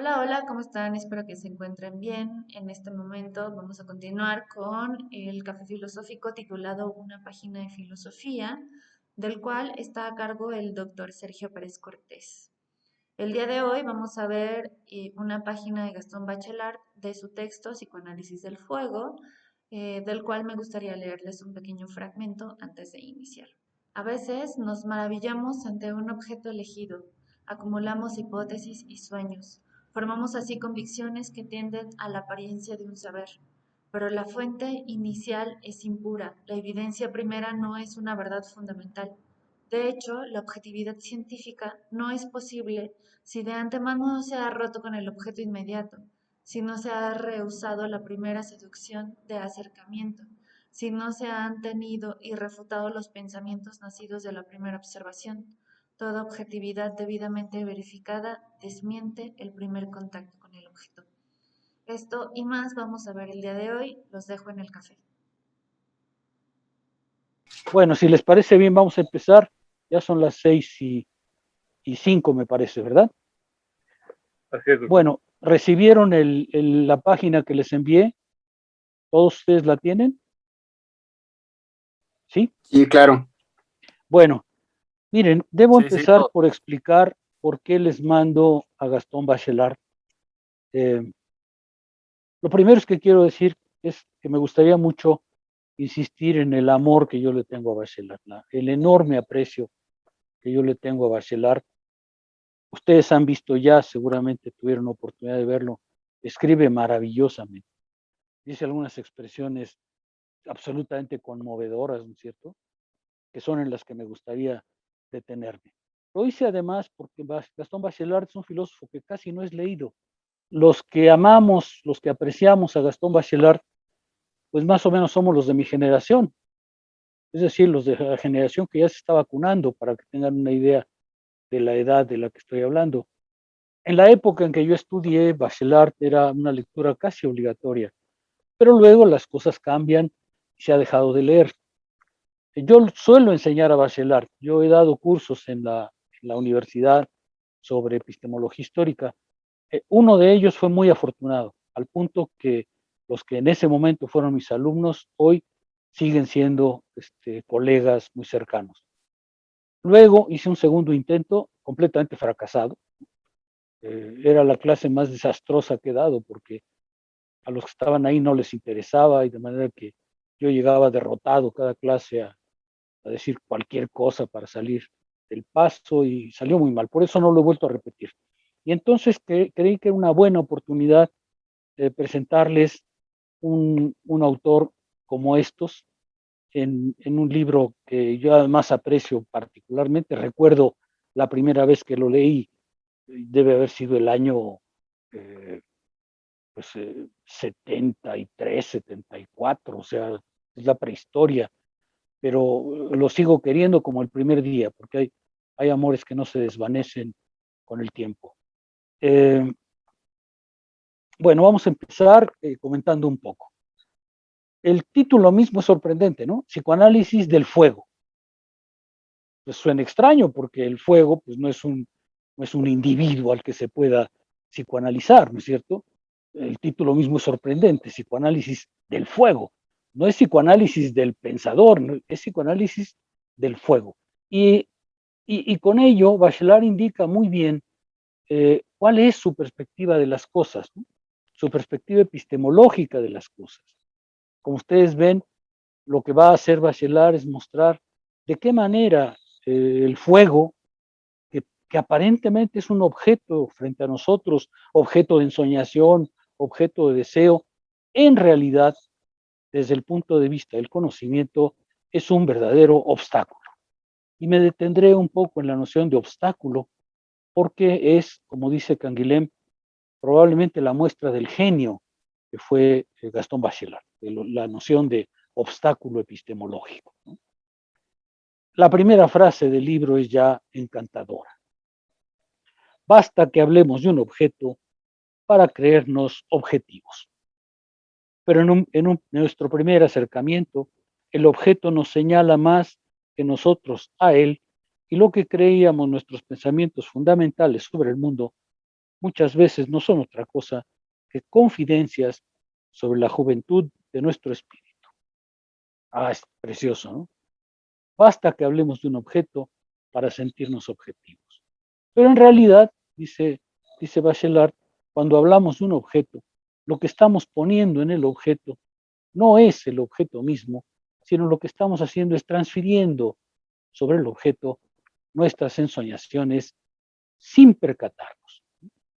Hola, hola, ¿cómo están? Espero que se encuentren bien. En este momento vamos a continuar con el café filosófico titulado Una página de filosofía, del cual está a cargo el doctor Sergio Pérez Cortés. El día de hoy vamos a ver una página de Gastón Bachelard de su texto Psicoanálisis del Fuego, del cual me gustaría leerles un pequeño fragmento antes de iniciar. A veces nos maravillamos ante un objeto elegido, acumulamos hipótesis y sueños, formamos así convicciones que tienden a la apariencia de un saber. Pero la fuente inicial es impura, la evidencia primera no es una verdad fundamental. De hecho, la objetividad científica no es posible si de antemano no se ha roto con el objeto inmediato, si no se ha rehusado la primera seducción de acercamiento, si no se han tenido y refutado los pensamientos nacidos de la primera observación. Toda objetividad debidamente verificada desmiente el primer contacto con el objeto. Esto y más vamos a ver el día de hoy. Los dejo en el café. Bueno, si les parece bien, vamos a empezar. Ya son las 6:05, me parece, ¿verdad? Así es. Bueno, recibieron la página que les envié. ¿Todos ustedes la tienen? ¿Sí? Sí, claro. Bueno, miren, debo Sí, empezar por explicar por qué les mando a Gastón Bachelard. Lo primero es que quiero decir es que me gustaría mucho insistir en el amor que yo le tengo a Bachelard, el enorme aprecio que yo le tengo a Bachelard. Ustedes han visto ya, seguramente tuvieron oportunidad de verlo, escribe maravillosamente, dice algunas expresiones absolutamente conmovedoras, ¿no es cierto?, que son en las que me gustaría detenerme. Lo hice además porque Gastón Bachelard es un filósofo que casi no es leído. Los que amamos, los que apreciamos a Gastón Bachelard, pues más o menos somos los de mi generación, es decir, los de la generación que ya se está vacunando, para que tengan una idea de la edad de la que estoy hablando. En la época en que yo estudié, Bachelard era una lectura casi obligatoria, pero luego las cosas cambian y se ha dejado de leer. Yo suelo enseñar a Bachelard, yo he dado cursos en la universidad sobre epistemología histórica. Uno de ellos fue muy afortunado, al punto que los que en ese momento fueron mis alumnos, hoy siguen siendo colegas muy cercanos. Luego hice un segundo intento, completamente fracasado. Era la clase más desastrosa que he dado, porque a los que estaban ahí no les interesaba, y de manera que yo llegaba derrotado cada clase a decir cualquier cosa para salir del paso, y salió muy mal. Por eso no lo he vuelto a repetir. Y entonces creí que era una buena oportunidad de presentarles un autor como estos en un libro que yo además aprecio particularmente. Recuerdo la primera vez que lo leí, debe haber sido el año eh, 73, 74, o sea, es la prehistoria, pero lo sigo queriendo como el primer día, porque hay amores que no se desvanecen con el tiempo. Bueno, vamos a empezar comentando un poco. El título mismo es sorprendente, ¿no? Psicoanálisis del fuego. Pues suena extraño, porque el fuego pues, no es un individuo al que se pueda psicoanalizar, ¿no es cierto? El título mismo es sorprendente, psicoanálisis del fuego. No es psicoanálisis del pensador, ¿no? Es psicoanálisis del fuego. Y con ello, Bachelard indica muy bien cuál es su perspectiva de las cosas, ¿no? Su perspectiva epistemológica de las cosas. Como ustedes ven, lo que va a hacer Bachelard es mostrar de qué manera el fuego, que aparentemente es un objeto frente a nosotros, objeto de ensoñación, objeto de deseo, en realidad, desde el punto de vista del conocimiento, es un verdadero obstáculo. Y me detendré un poco en la noción de obstáculo, porque es, como dice Canguilhem, probablemente la muestra del genio que fue Gastón Bachelard, de la noción de obstáculo epistemológico, ¿no? La primera frase del libro es ya encantadora. Basta que hablemos de un objeto para creernos objetivos. Pero en nuestro primer acercamiento, el objeto nos señala más que nosotros a él, y lo que creíamos nuestros pensamientos fundamentales sobre el mundo muchas veces no son otra cosa que confidencias sobre la juventud de nuestro espíritu. Ah, es precioso, ¿no? Basta que hablemos de un objeto para sentirnos objetivos. Pero en realidad, dice Bachelard, cuando hablamos de un objeto, lo que estamos poniendo en el objeto no es el objeto mismo, sino lo que estamos haciendo es transfiriendo sobre el objeto nuestras ensoñaciones sin percatarnos,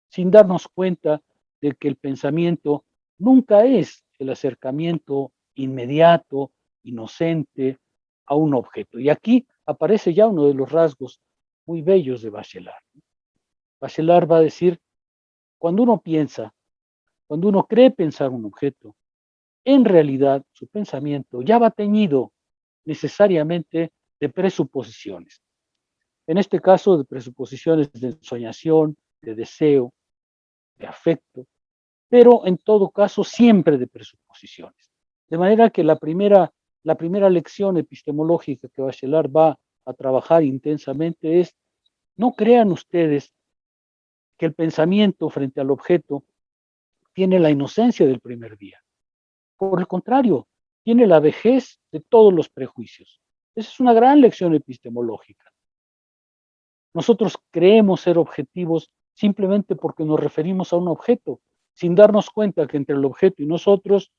sin darnos cuenta de que el pensamiento nunca es el acercamiento inmediato, inocente a un objeto. Y aquí aparece ya uno de los rasgos muy bellos de Bachelard. Bachelard va a decir, cuando uno piensa, cuando uno cree pensar un objeto, en realidad su pensamiento ya va teñido necesariamente de presuposiciones. En este caso, de presuposiciones de ensoñación, de deseo, de afecto, pero en todo caso siempre de presuposiciones. De manera que la primera lección epistemológica que Bachelard va a trabajar intensamente es, no crean ustedes que el pensamiento frente al objeto tiene la inocencia del primer día. Por el contrario, tiene la vejez de todos los prejuicios. Esa es una gran lección epistemológica. Nosotros creemos ser objetivos simplemente porque nos referimos a un objeto, sin darnos cuenta que entre el objeto y nosotros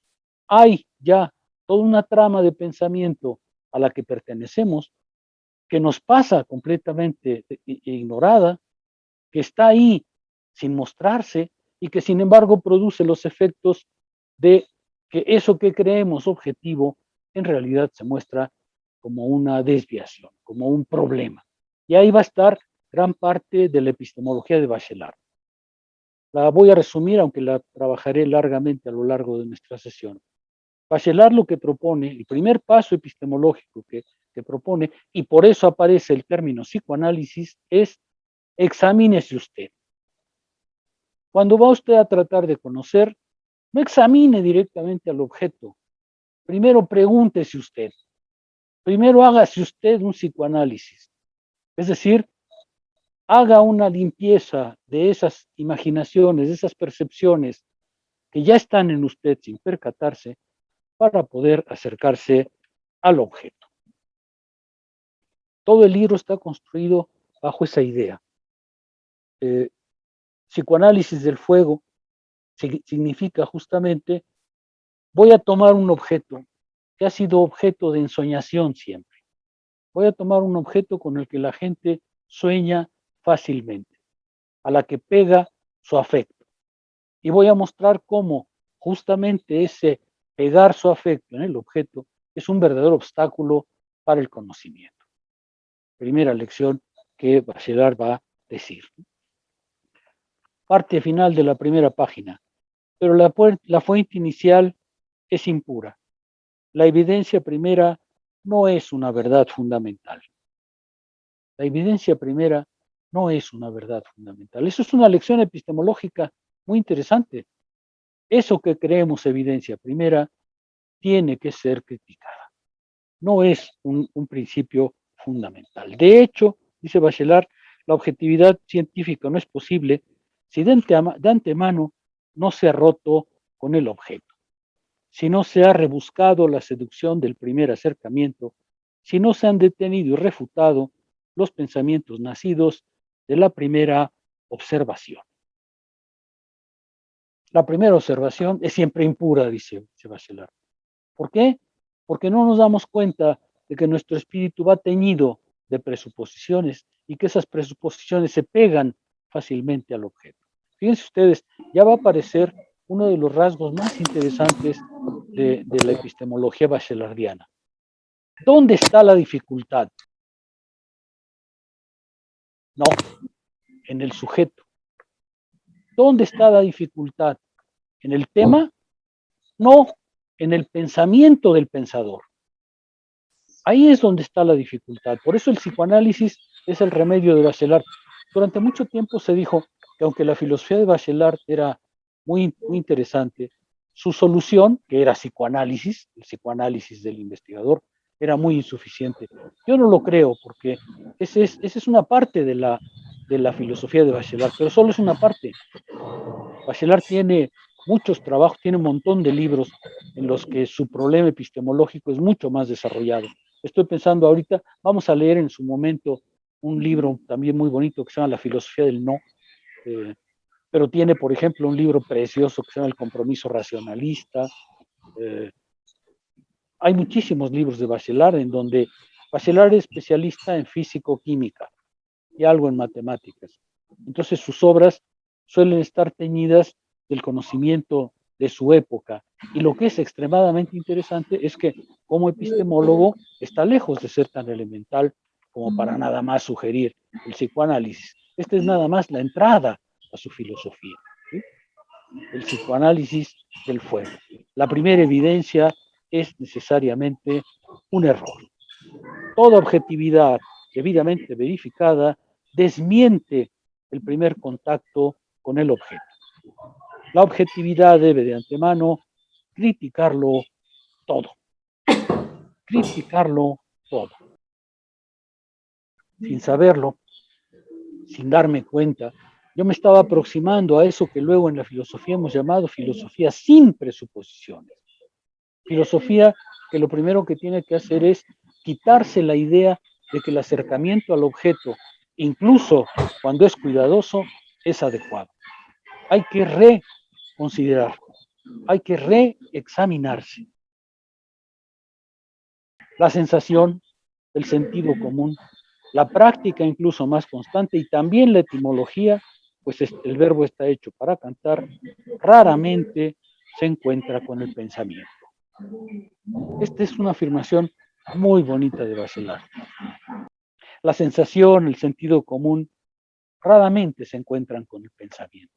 hay ya toda una trama de pensamiento a la que pertenecemos, que nos pasa completamente ignorada, que está ahí sin mostrarse y que sin embargo produce los efectos de que eso que creemos objetivo en realidad se muestra como una desviación, como un problema. Y ahí va a estar gran parte de la epistemología de Bachelard. La voy a resumir, aunque la trabajaré largamente a lo largo de nuestra sesión. Bachelard lo que propone, el primer paso epistemológico que propone, y por eso aparece el término psicoanálisis, es examínese usted. Cuando va usted a tratar de conocer, no examine directamente al objeto. Primero pregúntese usted. Primero hágase usted un psicoanálisis. Es decir, haga una limpieza de esas imaginaciones, de esas percepciones que ya están en usted sin percatarse para poder acercarse al objeto. Todo el libro está construido bajo esa idea. Psicoanálisis del fuego significa justamente, voy a tomar un objeto que ha sido objeto de ensoñación siempre. Voy a tomar un objeto con el que la gente sueña fácilmente, a la que pega su afecto. Y voy a mostrar cómo justamente ese pegar su afecto en el objeto es un verdadero obstáculo para el conocimiento. Primera lección que Bachelard va a decir. Parte final de la primera página. Pero la fuente inicial es impura. La evidencia primera no es una verdad fundamental. La evidencia primera no es una verdad fundamental. Eso es una lección epistemológica muy interesante. Eso que creemos evidencia primera tiene que ser criticada. No es un principio fundamental. De hecho, dice Bachelard, la objetividad científica no es posible si de antemano no se ha roto con el objeto, si no se ha rebuscado la seducción del primer acercamiento, si no se han detenido y refutado los pensamientos nacidos de la primera observación. La primera observación es siempre impura, dice Bachelard. ¿Por qué? Porque no nos damos cuenta de que nuestro espíritu va teñido de presuposiciones y que esas presuposiciones se pegan fácilmente al objeto. Fíjense ustedes, ya va a aparecer uno de los rasgos más interesantes de la epistemología bachelardiana. ¿Dónde está la dificultad? No, en el sujeto. ¿Dónde está la dificultad? ¿En el tema? No, en el pensamiento del pensador. Ahí es donde está la dificultad. Por eso el psicoanálisis es el remedio de Bachelard. Durante mucho tiempo se dijo que aunque la filosofía de Bachelard era muy interesante, su solución, que era psicoanálisis, el psicoanálisis del investigador, era muy insuficiente. Yo no lo creo, porque esa es una parte de de la filosofía de Bachelard, pero solo es una parte. Bachelard tiene muchos trabajos, tiene un montón de libros en los que su problema epistemológico es mucho más desarrollado. Estoy pensando ahorita, vamos a leer en su momento un libro también muy bonito que se llama La filosofía del no, pero tiene, por ejemplo, un libro precioso que se llama El compromiso racionalista. Hay muchísimos libros de Bachelard en donde Bachelard es especialista en físico-química y algo en matemáticas. Entonces sus obras suelen estar teñidas del conocimiento de su época. Y lo que es extremadamente interesante es que como epistemólogo está lejos de ser tan elemental como para nada más sugerir el psicoanálisis. Esta es nada más la entrada a su filosofía, ¿sí? El psicoanálisis del fuego. La primera evidencia es necesariamente un error. Toda objetividad debidamente verificada desmiente el primer contacto con el objeto. La objetividad debe de antemano criticarlo todo. Criticarlo todo. Sin saberlo, sin darme cuenta, yo me estaba aproximando a eso que luego en la filosofía hemos llamado filosofía sin presuposiciones. Filosofía que lo primero que tiene que hacer es quitarse la idea de que el acercamiento al objeto, incluso cuando es cuidadoso, es adecuado. Hay que reconsiderar, hay que reexaminarse. La sensación, el sentido común, la práctica incluso más constante y también la etimología, pues el verbo está hecho para cantar, raramente se encuentra con el pensamiento. Esta es una afirmación muy bonita de Bachelard. La sensación, el sentido común, raramente se encuentran con el pensamiento.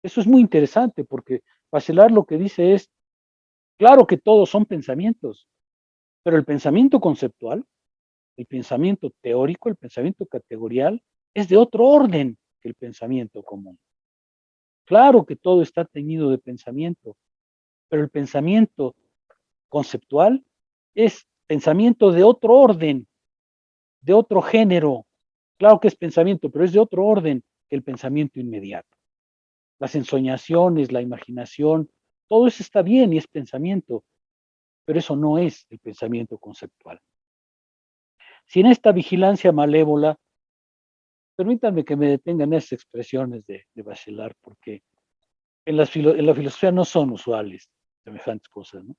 Eso es muy interesante porque Bachelard lo que dice es, claro que todos son pensamientos, pero el pensamiento conceptual, el pensamiento teórico, el pensamiento categorial, es de otro orden que el pensamiento común. Claro que todo está teñido de pensamiento, pero el pensamiento conceptual es pensamiento de otro orden, de otro género. Claro que es pensamiento, pero es de otro orden que el pensamiento inmediato. Las ensoñaciones, la imaginación, todo eso está bien y es pensamiento, pero eso no es el pensamiento conceptual. Si en esta vigilancia malévola, permítanme que me detengan esas expresiones de Bachelard, porque en la filosofía no son usuales semejantes cosas, ¿no?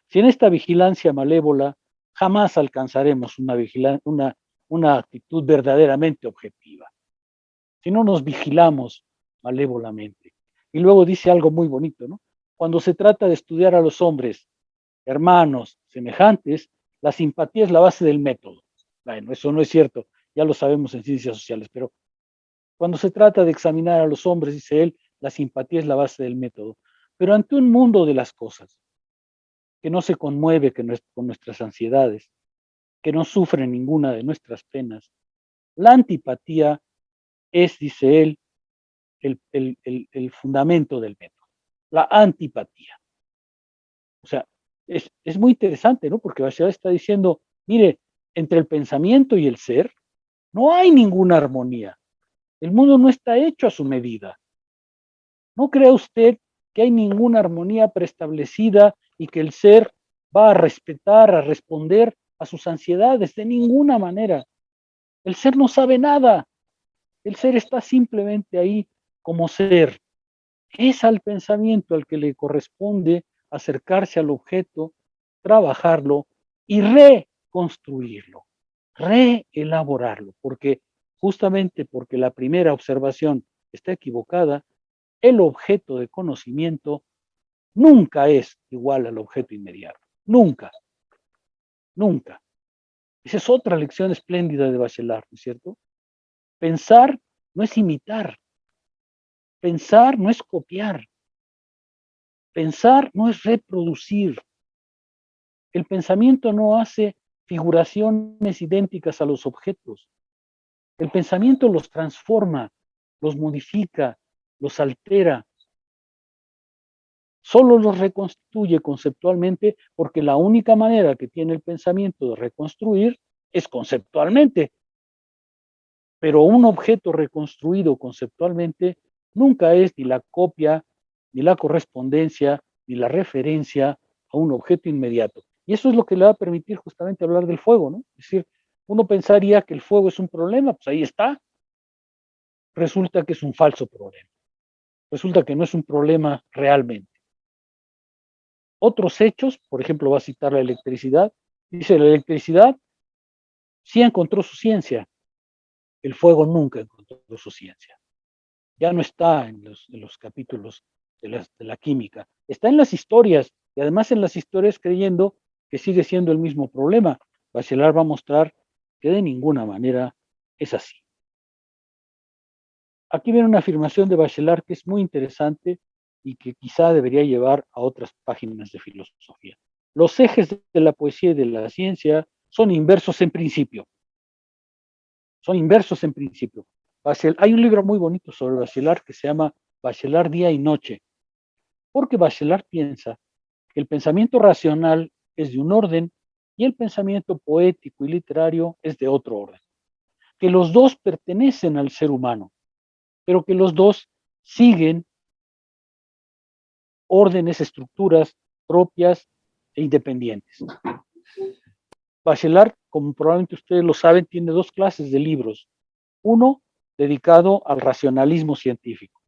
Si en esta vigilancia malévola jamás alcanzaremos una actitud verdaderamente objetiva, si no nos vigilamos malévolamente. Y luego dice algo muy bonito, ¿no? Cuando se trata de estudiar a los hombres, hermanos, semejantes, la simpatía es la base del método. Bueno, eso no es cierto, ya lo sabemos en ciencias sociales, pero cuando se trata de examinar a los hombres, dice él, la simpatía es la base del método. Pero ante un mundo de las cosas, que no se conmueve con nuestras ansiedades, que no sufre ninguna de nuestras penas, la antipatía es, dice él, el fundamento del método, la antipatía. O sea, es muy interesante, ¿no? Porque Bachelard está diciendo, mire, entre el pensamiento y el ser no hay ninguna armonía. El mundo no está hecho a su medida. ¿No cree usted que hay ninguna armonía preestablecida y que el ser va a respetar, a responder a sus ansiedades? De ninguna manera. El ser no sabe nada. El ser está simplemente ahí como ser. Es al pensamiento al que le corresponde acercarse al objeto, trabajarlo y reconstruirlo, reelaborarlo, porque justamente porque la primera observación está equivocada, el objeto de conocimiento nunca es igual al objeto inmediato. Nunca, nunca. Esa es otra lección espléndida de Bachelard, ¿no es cierto? Pensar no es imitar. Pensar no es copiar. Pensar no es reproducir. El pensamiento no hace figuraciones idénticas a los objetos. El pensamiento los transforma, los modifica, los altera. Solo los reconstruye conceptualmente porque la única manera que tiene el pensamiento de reconstruir es conceptualmente. pero un objeto reconstruido conceptualmente nunca es ni la copia, ni la correspondencia, ni la referencia a un objeto inmediato. Y eso es lo que le va a permitir justamente hablar del fuego, ¿no? Es decir, uno pensaría que el fuego es un problema, pues ahí está. Resulta que es un falso problema. Resulta que no es un problema realmente. Otros hechos, por ejemplo, va a citar la electricidad, dice la electricidad sí encontró su ciencia, el fuego nunca encontró su ciencia. Ya no está en los capítulos de la química, está en las historias y además en las historias creyendo que sigue siendo el mismo problema. Bachelard va a mostrar que de ninguna manera es así. Aquí viene una afirmación de Bachelard que es muy interesante y que quizá debería llevar a otras páginas de filosofía. Los ejes de la poesía y de la ciencia son inversos en principio. Son inversos en principio. Hay un libro muy bonito sobre Bachelard que se llama Bachelard Día y Noche, porque Bachelard piensa que el pensamiento racional es de un orden y el pensamiento poético y literario es de otro orden, que los dos pertenecen al ser humano, pero que los dos siguen órdenes, estructuras propias e independientes. Bachelard, como probablemente ustedes lo saben, tiene dos clases de libros. Uno dedicado al racionalismo científico,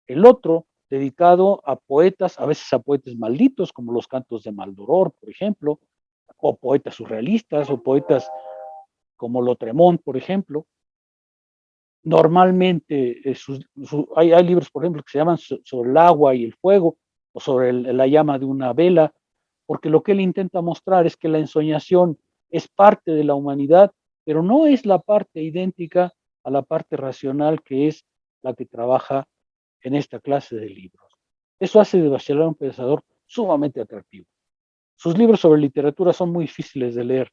el otro dedicado a poetas, a veces a poetas malditos, como los cantos de Maldoror, por ejemplo, o poetas surrealistas, o poetas como Lautréamont, por ejemplo. Normalmente hay libros, por ejemplo, que se llaman sobre el agua y el fuego, o sobre la llama de una vela, porque lo que él intenta mostrar es que la ensoñación es parte de la humanidad, pero no es la parte idéntica a la parte racional que es la que trabaja en esta clase de libros. Eso hace de Bachelard un pensador sumamente atractivo. Sus libros sobre literatura son muy difíciles de leer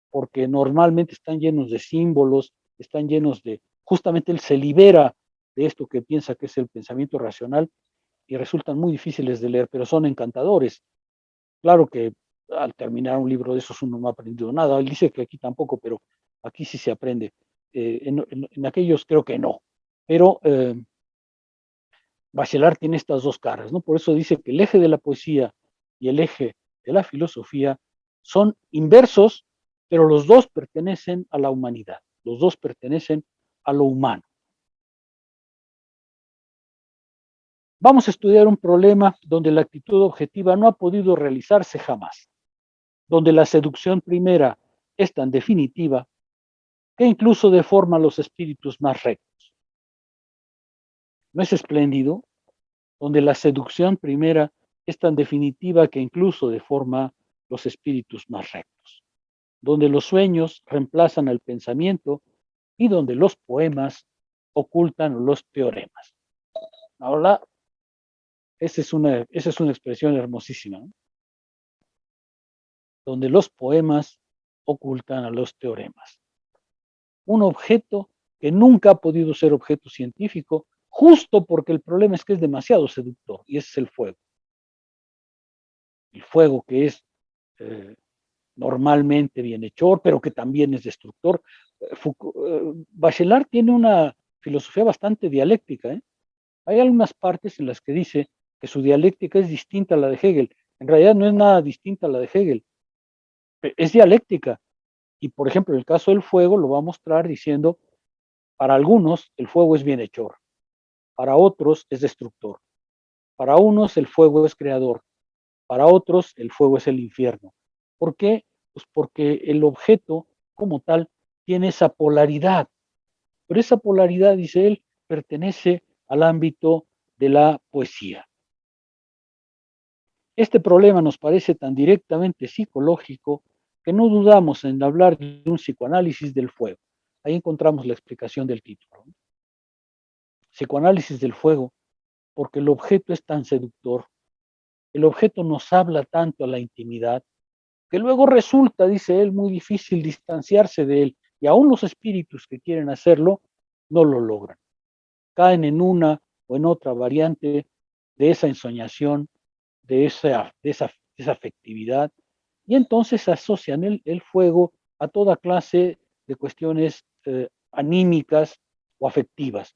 porque normalmente están llenos de símbolos, están llenos de, justamente él se libera de esto que piensa que es el pensamiento racional y resultan muy difíciles de leer, pero son encantadores. Claro que al terminar un libro de esos uno no ha aprendido nada. Él dice que aquí tampoco, pero aquí sí se aprende. En aquellos creo que no. Pero Bachelard tiene estas dos caras, ¿no? Por eso dice que el eje de la poesía y el eje de la filosofía son inversos, pero los dos pertenecen a la humanidad, los dos pertenecen a lo humano. Vamos a estudiar un problema donde la actitud objetiva no ha podido realizarse jamás, donde la seducción primera es tan definitiva que incluso deforma los espíritus más rectos. ¿No es espléndido? Donde la seducción primera es tan definitiva que incluso deforma los espíritus más rectos, donde los sueños reemplazan al pensamiento y donde los poemas ocultan los teoremas. Ahora, esa es una expresión hermosísima, ¿no? Donde los poemas ocultan a los teoremas. Un objeto que nunca ha podido ser objeto científico, justo porque el problema es que es demasiado seductor, y ese es el fuego. El fuego que es normalmente bienhechor, pero que también es destructor. Bachelard tiene una filosofía bastante dialéctica, ¿eh? Hay algunas partes en las que dice que su dialéctica es distinta a la de Hegel. En realidad no es nada distinta a la de Hegel, es dialéctica. Y por ejemplo, en el caso del fuego lo va a mostrar diciendo, para algunos el fuego es bienhechor, para otros es destructor, para unos el fuego es creador, para otros el fuego es el infierno. ¿Por qué? Pues porque el objeto como tal tiene esa polaridad, pero esa polaridad, dice él, pertenece al ámbito de la poesía. Este problema nos parece tan directamente psicológico que no dudamos en hablar de un psicoanálisis del fuego. Ahí encontramos la explicación del título. Psicoanálisis del fuego, porque el objeto es tan seductor, el objeto nos habla tanto a la intimidad, que luego resulta, dice él, muy difícil distanciarse de él, y aún los espíritus que quieren hacerlo no lo logran. Caen en una o en otra variante de esa ensoñación, de esa afectividad, y entonces asocian el fuego a toda clase de cuestiones anímicas o afectivas.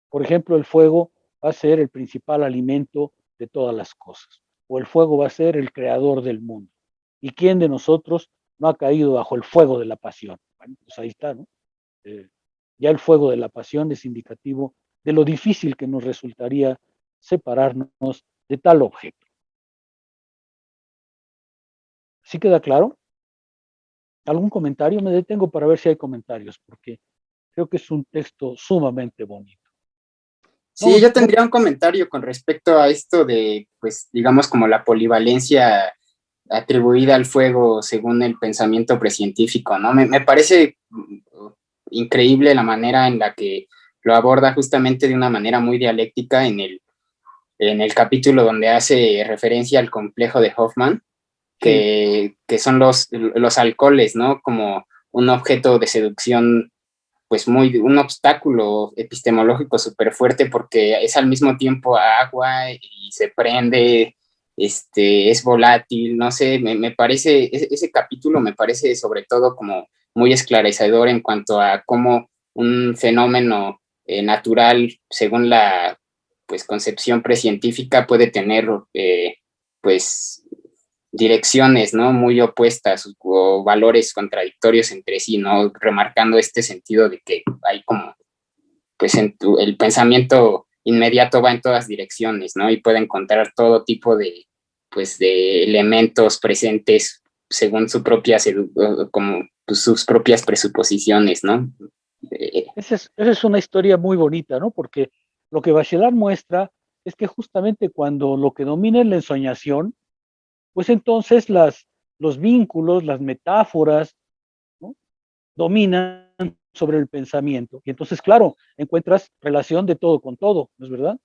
Por ejemplo, el fuego va a ser el principal alimento de todas las cosas, o el fuego va a ser el creador del mundo. ¿Y quién de nosotros no ha caído bajo el fuego de la pasión? Bueno, pues ahí está, ¿no? Ya el fuego de la pasión es indicativo de lo difícil que nos resultaría separarnos de tal objeto. ¿Sí queda claro? ¿Algún comentario? Me detengo para ver si hay comentarios, porque creo que es un texto sumamente bonito. Sí, yo tendría un comentario con respecto a esto de, pues, digamos, como la polivalencia atribuida al fuego según el pensamiento precientífico, ¿no? Me parece increíble la manera en la que lo aborda justamente de una manera muy dialéctica en el capítulo donde hace referencia al complejo de Hoffman, que son los alcoholes, ¿no? Como un objeto de seducción, pues un obstáculo epistemológico súper fuerte porque es al mismo tiempo agua y se prende, es volátil, no sé, me parece, ese capítulo me parece sobre todo como muy esclarecedor en cuanto a cómo un fenómeno natural, según la pues concepción precientífica, puede tener pues direcciones, ¿no? Muy opuestas o valores contradictorios entre sí, ¿no? Remarcando este sentido de que hay como, pues el pensamiento inmediato va en todas direcciones, ¿no? Y puede encontrar todo tipo de, pues, de elementos presentes según su propia, como pues, sus propias presuposiciones, ¿no? Esa es una historia muy bonita, ¿no? Porque lo que Bachelard muestra es que justamente cuando lo que domina es la ensoñación, pues entonces los vínculos, las metáforas, ¿no? Dominan sobre el pensamiento. Y entonces, claro, encuentras relación de todo con todo, ¿no es verdad?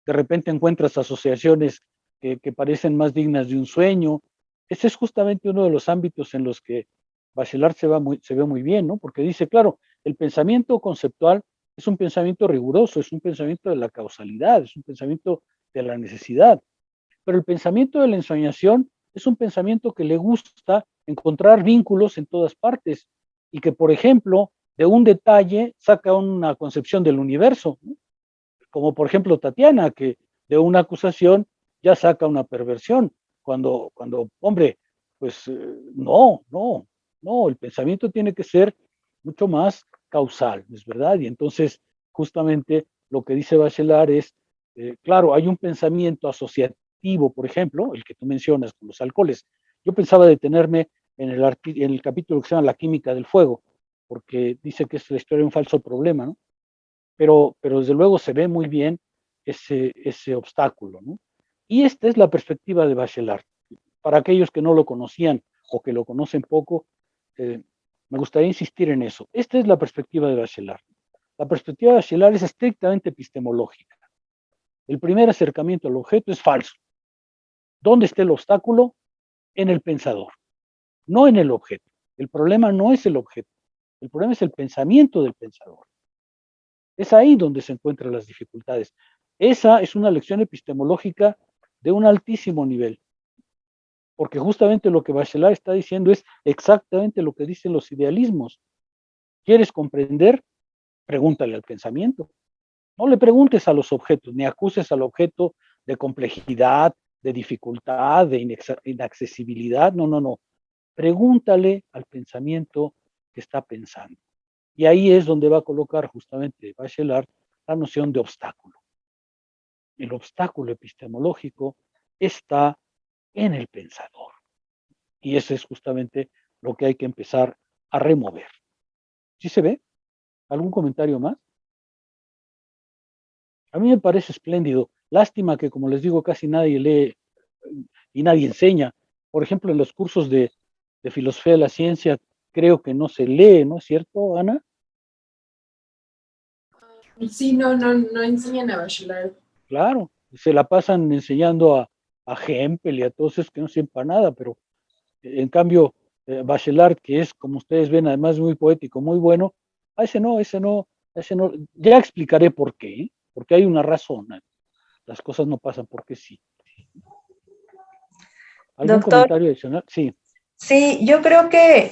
De repente encuentras asociaciones que parecen más dignas de un sueño. Ese es justamente uno de los ámbitos en los que Bachelard se ve muy bien, ¿no? Porque dice, claro, el pensamiento conceptual es un pensamiento riguroso, es un pensamiento de la causalidad, es un pensamiento de la necesidad, pero el pensamiento de la ensoñación es un pensamiento que le gusta encontrar vínculos en todas partes y que, por ejemplo, de un detalle saca una concepción del universo, ¿no? Como por ejemplo Tatiana, que de una acusación ya saca una perversión, hombre, pues no, el pensamiento tiene que ser mucho más causal, ¿es verdad? Y entonces, justamente lo que dice Bachelard es, claro, hay un pensamiento asociativo, por ejemplo, el que tú mencionas con los alcoholes. Yo pensaba detenerme en el capítulo que se llama La química del fuego, porque dice que es la historia de un falso problema, ¿no? Pero desde luego se ve muy bien ese obstáculo, ¿no? Y esta es la perspectiva de Bachelard. Para aquellos que no lo conocían o que lo conocen poco, me gustaría insistir en eso. Esta es la perspectiva de Bachelard. La perspectiva de Bachelard es estrictamente epistemológica. El primer acercamiento al objeto es falso. ¿Dónde está el obstáculo? En el pensador, no en el objeto. El problema no es el objeto, el problema es el pensamiento del pensador. Es ahí donde se encuentran las dificultades. Esa es una lección epistemológica de un altísimo nivel, porque justamente lo que Bachelard está diciendo es exactamente lo que dicen los idealismos. ¿Quieres comprender? Pregúntale al pensamiento. No le preguntes a los objetos, ni acuses al objeto de complejidad, de dificultad, de inaccesibilidad. No. Pregúntale al pensamiento que está pensando. Y ahí es donde va a colocar justamente Bachelard la noción de obstáculo. El obstáculo epistemológico está en el pensador. Y eso es justamente lo que hay que empezar a remover. ¿Sí se ve? ¿Algún comentario más? A mí me parece espléndido. Lástima que, como les digo, casi nadie lee y nadie enseña. Por ejemplo, en los cursos de filosofía de la ciencia, creo que no se lee, ¿no es cierto, Ana? Sí, no enseñan a Bachelard. Claro, se la pasan enseñando a Hempel y a todos esos que no sirven para nada, pero en cambio, Bachelard, que es, como ustedes ven, además muy poético, muy bueno, a ese no, ya explicaré por qué, ¿eh? Porque hay una razón, ¿eh? Las cosas no pasan porque sí. ¿Algún Doctor, comentario adicional? Sí. sí, yo creo que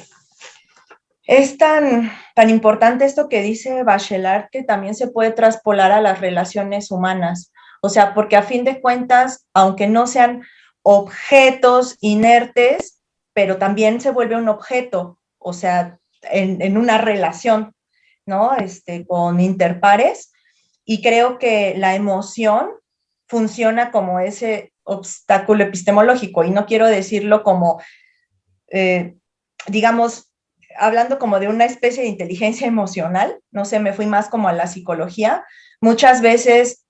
Es tan importante esto que dice Bachelard, que también se puede traspolar a las relaciones humanas. O sea, porque a fin de cuentas, aunque no sean objetos inertes, pero también se vuelve un objeto, o sea, en una relación, ¿no? Con interpares. Y creo que la emoción funciona como ese obstáculo epistemológico. Y no quiero decirlo como, eh, digamos, hablando como de una especie de inteligencia emocional, no sé, me fui más como a la psicología. Muchas veces,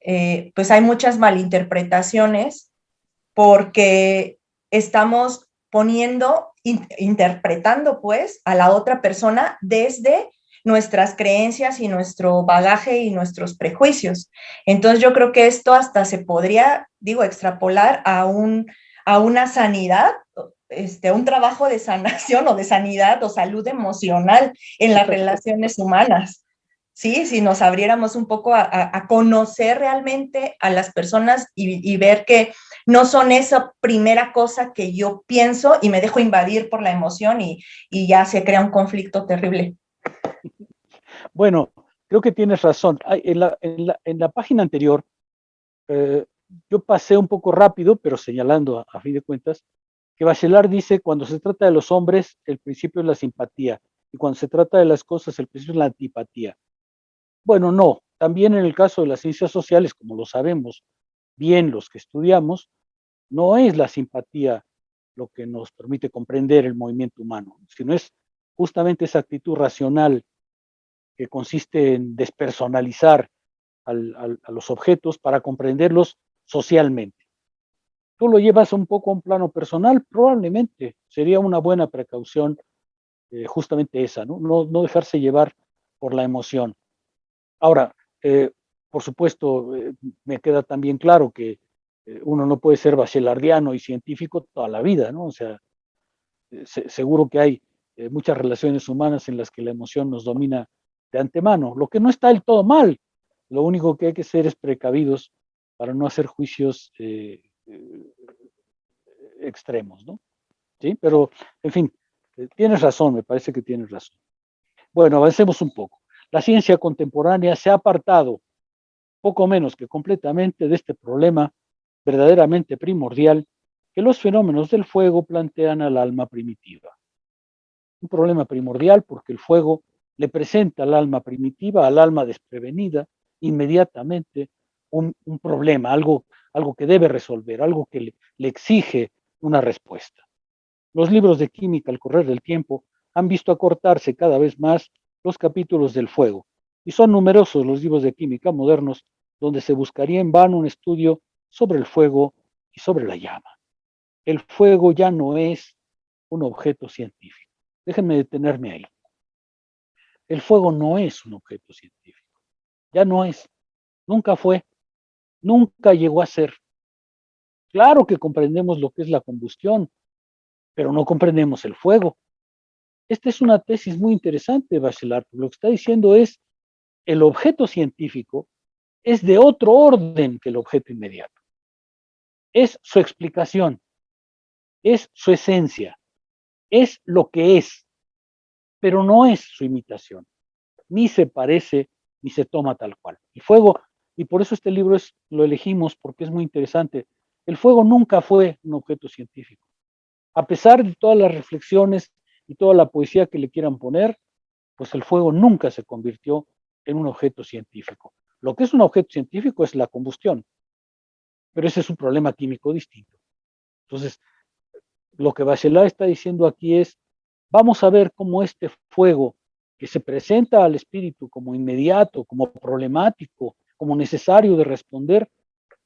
pues hay muchas malinterpretaciones porque estamos poniendo, interpretando pues a la otra persona desde nuestras creencias y nuestro bagaje y nuestros prejuicios. Entonces yo creo que esto hasta se podría, digo, extrapolar a una sanidad, un trabajo de sanación o de sanidad o salud emocional en las relaciones humanas. Sí, si nos abriéramos un poco a conocer realmente a las personas y ver que no son esa primera cosa que yo pienso y me dejo invadir por la emoción y ya se crea un conflicto terrible. Bueno, creo que tienes razón. En la página anterior, yo pasé un poco rápido, pero señalando a fin de cuentas, que Bachelard dice, cuando se trata de los hombres, el principio es la simpatía, y cuando se trata de las cosas, el principio es la antipatía. Bueno, no. También en el caso de las ciencias sociales, como lo sabemos bien los que estudiamos, no es la simpatía lo que nos permite comprender el movimiento humano, sino es justamente esa actitud racional que consiste en despersonalizar a los objetos para comprenderlos socialmente. Tú lo llevas un poco a un plano personal, probablemente sería una buena precaución justamente esa, ¿no? No dejarse llevar por la emoción. Ahora, por supuesto, me queda también claro que uno no puede ser bachelardiano y científico toda la vida, ¿no? O sea, seguro que hay muchas relaciones humanas en las que la emoción nos domina de antemano, lo que no está del todo mal. Lo único que hay que ser es precavidos para no hacer juicios extremos, ¿no? Sí, pero, en fin, tienes razón, me parece que tienes razón. Bueno, avancemos un poco. La ciencia contemporánea se ha apartado poco menos que completamente de este problema verdaderamente primordial que los fenómenos del fuego plantean al alma primitiva. Un problema primordial porque el fuego le presenta al alma primitiva, al alma desprevenida, inmediatamente un problema, algo que debe resolver, algo que le exige una respuesta. Los libros de química al correr del tiempo han visto acortarse cada vez más los capítulos del fuego, y son numerosos los libros de química modernos donde se buscaría en vano un estudio sobre el fuego y sobre la llama. El fuego ya no es un objeto científico. Déjenme detenerme ahí. El fuego no es un objeto científico. Ya no es. Nunca fue. Nunca llegó a ser. Claro que comprendemos lo que es la combustión, pero no comprendemos el fuego. Esta es una tesis muy interesante, Bachelard. Lo que está diciendo es, el objeto científico es de otro orden que el objeto inmediato. Es su explicación, es su esencia, es lo que es, pero no es su imitación, ni se parece, ni se toma tal cual. El fuego, y por eso este libro lo elegimos porque es muy interesante, el fuego nunca fue un objeto científico. A pesar de todas las reflexiones y toda la poesía que le quieran poner, pues el fuego nunca se convirtió en un objeto científico. Lo que es un objeto científico es la combustión, pero ese es un problema químico distinto. Entonces, lo que Bachelard está diciendo aquí es, vamos a ver cómo este fuego que se presenta al espíritu como inmediato, como problemático, como necesario de responder,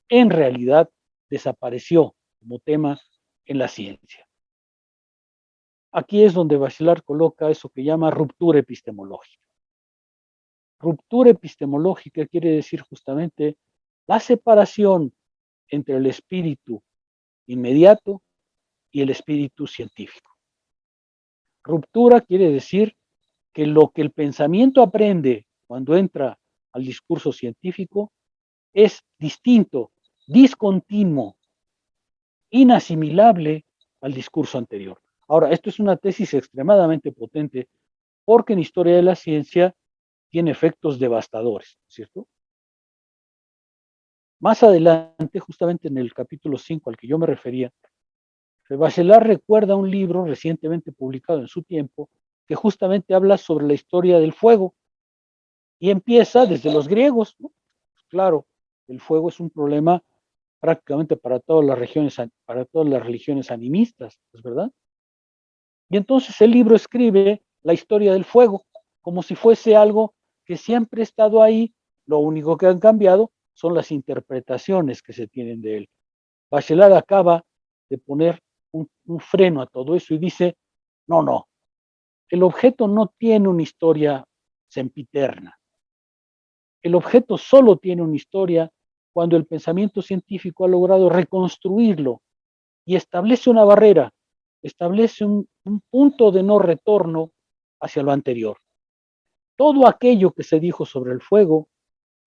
en realidad desapareció como tema en la ciencia. Aquí es donde Bachelard coloca eso que llama ruptura epistemológica. Ruptura epistemológica quiere decir justamente la separación entre el espíritu inmediato y el espíritu científico. Ruptura quiere decir que lo que el pensamiento aprende cuando entra al discurso científico es distinto, discontinuo, inasimilable al discurso anterior. Ahora, esto es una tesis extremadamente potente porque en historia de la ciencia tiene efectos devastadores, ¿cierto? Más adelante, justamente en el capítulo 5 al que yo me refería, Bachelard recuerda un libro recientemente publicado en su tiempo que justamente habla sobre la historia del fuego y empieza desde los griegos, ¿no? Claro, el fuego es un problema prácticamente para todas las regiones, para todas las religiones animistas, ¿es verdad? Y entonces el libro escribe la historia del fuego como si fuese algo que siempre ha estado ahí, lo único que han cambiado son las interpretaciones que se tienen de él. Bachelard acaba de poner un freno a todo eso y dice, no, el objeto no tiene una historia sempiterna. El objeto solo tiene una historia cuando el pensamiento científico ha logrado reconstruirlo y establece una barrera, establece un punto de no retorno hacia lo anterior. Todo aquello que se dijo sobre el fuego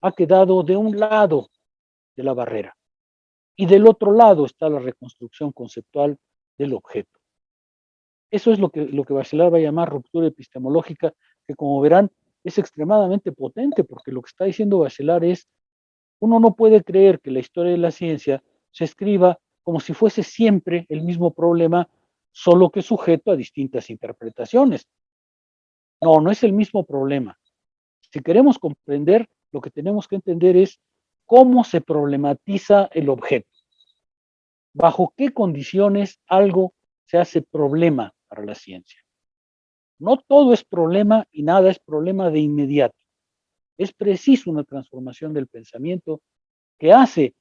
ha quedado de un lado de la barrera y del otro lado está la reconstrucción conceptual del objeto. Eso es lo que Bachelard va a llamar ruptura epistemológica, que como verán es extremadamente potente, porque lo que está diciendo Bachelard es, uno no puede creer que la historia de la ciencia se escriba como si fuese siempre el mismo problema, solo que sujeto a distintas interpretaciones. No es el mismo problema. Si queremos comprender, lo que tenemos que entender es cómo se problematiza el objeto, bajo qué condiciones algo se hace problema para la ciencia. No todo es problema y nada es problema de inmediato. Es preciso una transformación del pensamiento que hace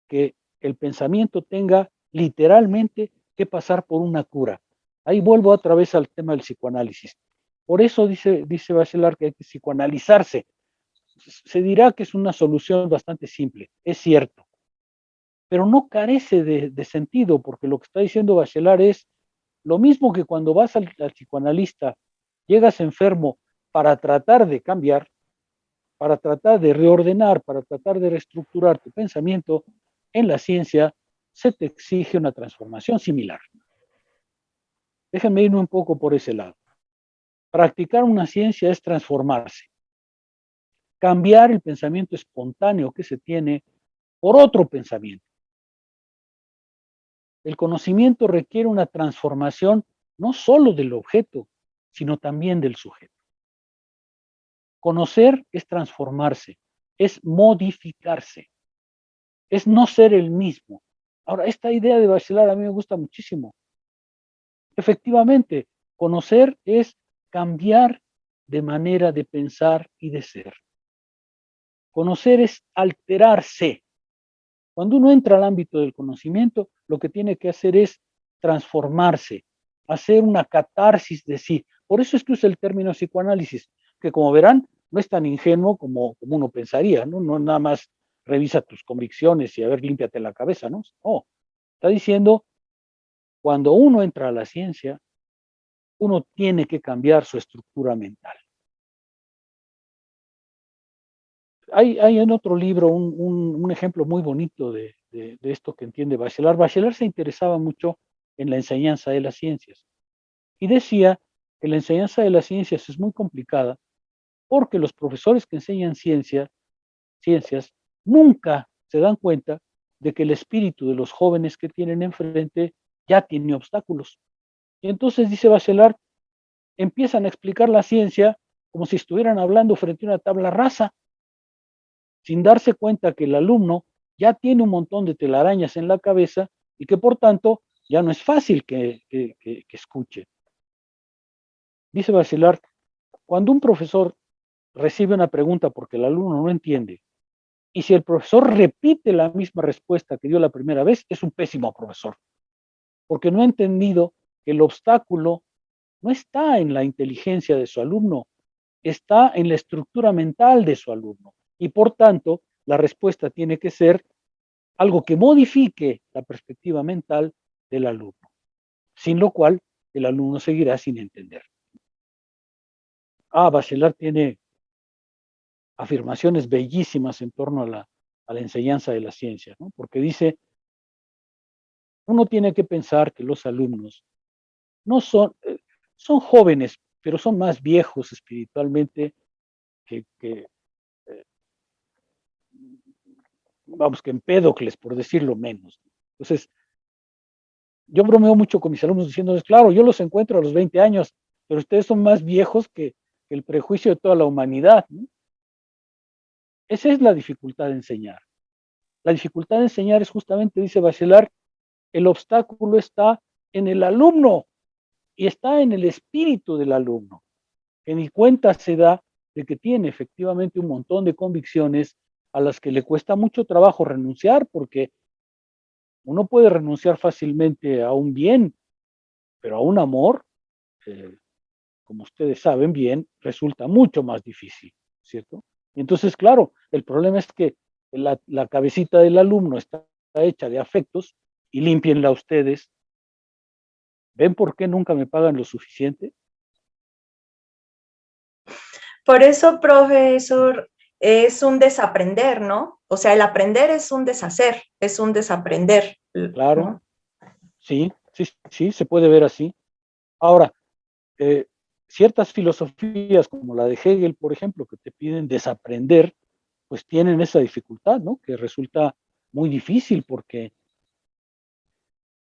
que el pensamiento tenga literalmente que pasar por una cura. Ahí vuelvo otra vez al tema del psicoanálisis. Por eso dice Bachelard que hay que psicoanalizarse. Se dirá que es una solución bastante simple, es cierto, pero no carece de sentido, porque lo que está diciendo Bachelard es lo mismo que cuando vas al psicoanalista, llegas enfermo para tratar de cambiar, para tratar de reordenar, para tratar de reestructurar tu pensamiento, en la ciencia se te exige una transformación similar. Déjenme irme un poco por ese lado. Practicar una ciencia es transformarse, cambiar el pensamiento espontáneo que se tiene por otro pensamiento. El conocimiento requiere una transformación no solo del objeto, sino también del sujeto. Conocer es transformarse, es modificarse, es no ser el mismo. Ahora, esta idea de Bachelard a mí me gusta muchísimo. Efectivamente, conocer es cambiar de manera de pensar y de ser. Conocer es alterarse. Cuando uno entra al ámbito del conocimiento, lo que tiene que hacer es transformarse, hacer una catarsis de sí. Por eso es que usa el término psicoanálisis, que como verán, no es tan ingenuo como uno pensaría, ¿no? No nada más revisa tus convicciones y a ver, límpiate la cabeza, ¿no? No, está diciendo, cuando uno entra a la ciencia, uno tiene que cambiar su estructura mental. Hay en otro libro un ejemplo muy bonito de esto que entiende Bachelard. Bachelard se interesaba mucho en la enseñanza de las ciencias y decía que la enseñanza de las ciencias es muy complicada porque los profesores que enseñan ciencias nunca se dan cuenta de que el espíritu de los jóvenes que tienen enfrente ya tiene obstáculos. Y entonces, dice Bachelard, empiezan a explicar la ciencia como si estuvieran hablando frente a una tabla rasa, sin darse cuenta que el alumno ya tiene un montón de telarañas en la cabeza y que por tanto ya no es fácil que escuche. Dice Bachelard, cuando un profesor recibe una pregunta porque el alumno no entiende, y si el profesor repite la misma respuesta que dio la primera vez, es un pésimo profesor, porque no ha entendido que el obstáculo no está en la inteligencia de su alumno, está en la estructura mental de su alumno. Y por tanto, la respuesta tiene que ser algo que modifique la perspectiva mental del alumno, sin lo cual el alumno seguirá sin entender. Bachelard tiene afirmaciones bellísimas en torno a la enseñanza de la ciencia, ¿no? Porque dice, uno tiene que pensar que los alumnos no son jóvenes pero son más viejos espiritualmente que vamos, que Empédocles, por decirlo menos. Entonces, yo bromeo mucho con mis alumnos diciéndoles, claro, yo los encuentro a los 20 años, pero ustedes son más viejos que el prejuicio de toda la humanidad, ¿no? Esa es la dificultad de enseñar. La dificultad de enseñar es justamente, dice Bachelard, el obstáculo está en el alumno y está en el espíritu del alumno, que ni cuenta se da de que tiene efectivamente un montón de convicciones a las que le cuesta mucho trabajo renunciar, porque uno puede renunciar fácilmente a un bien, pero a un amor, eh, como ustedes saben bien, resulta mucho más difícil, ¿cierto? Entonces, claro, el problema es que la cabecita del alumno está hecha de afectos y límpienla ustedes. ¿Ven por qué nunca me pagan lo suficiente? Por eso, profesor, es un desaprender, ¿no? O sea, el aprender es un deshacer, es un desaprender, Claro, ¿no? sí, sí, sí, se puede ver así. Ahora, eh, ciertas filosofías como la de Hegel, por ejemplo, que te piden desaprender, pues tienen esa dificultad, ¿no? Que resulta muy difícil porque,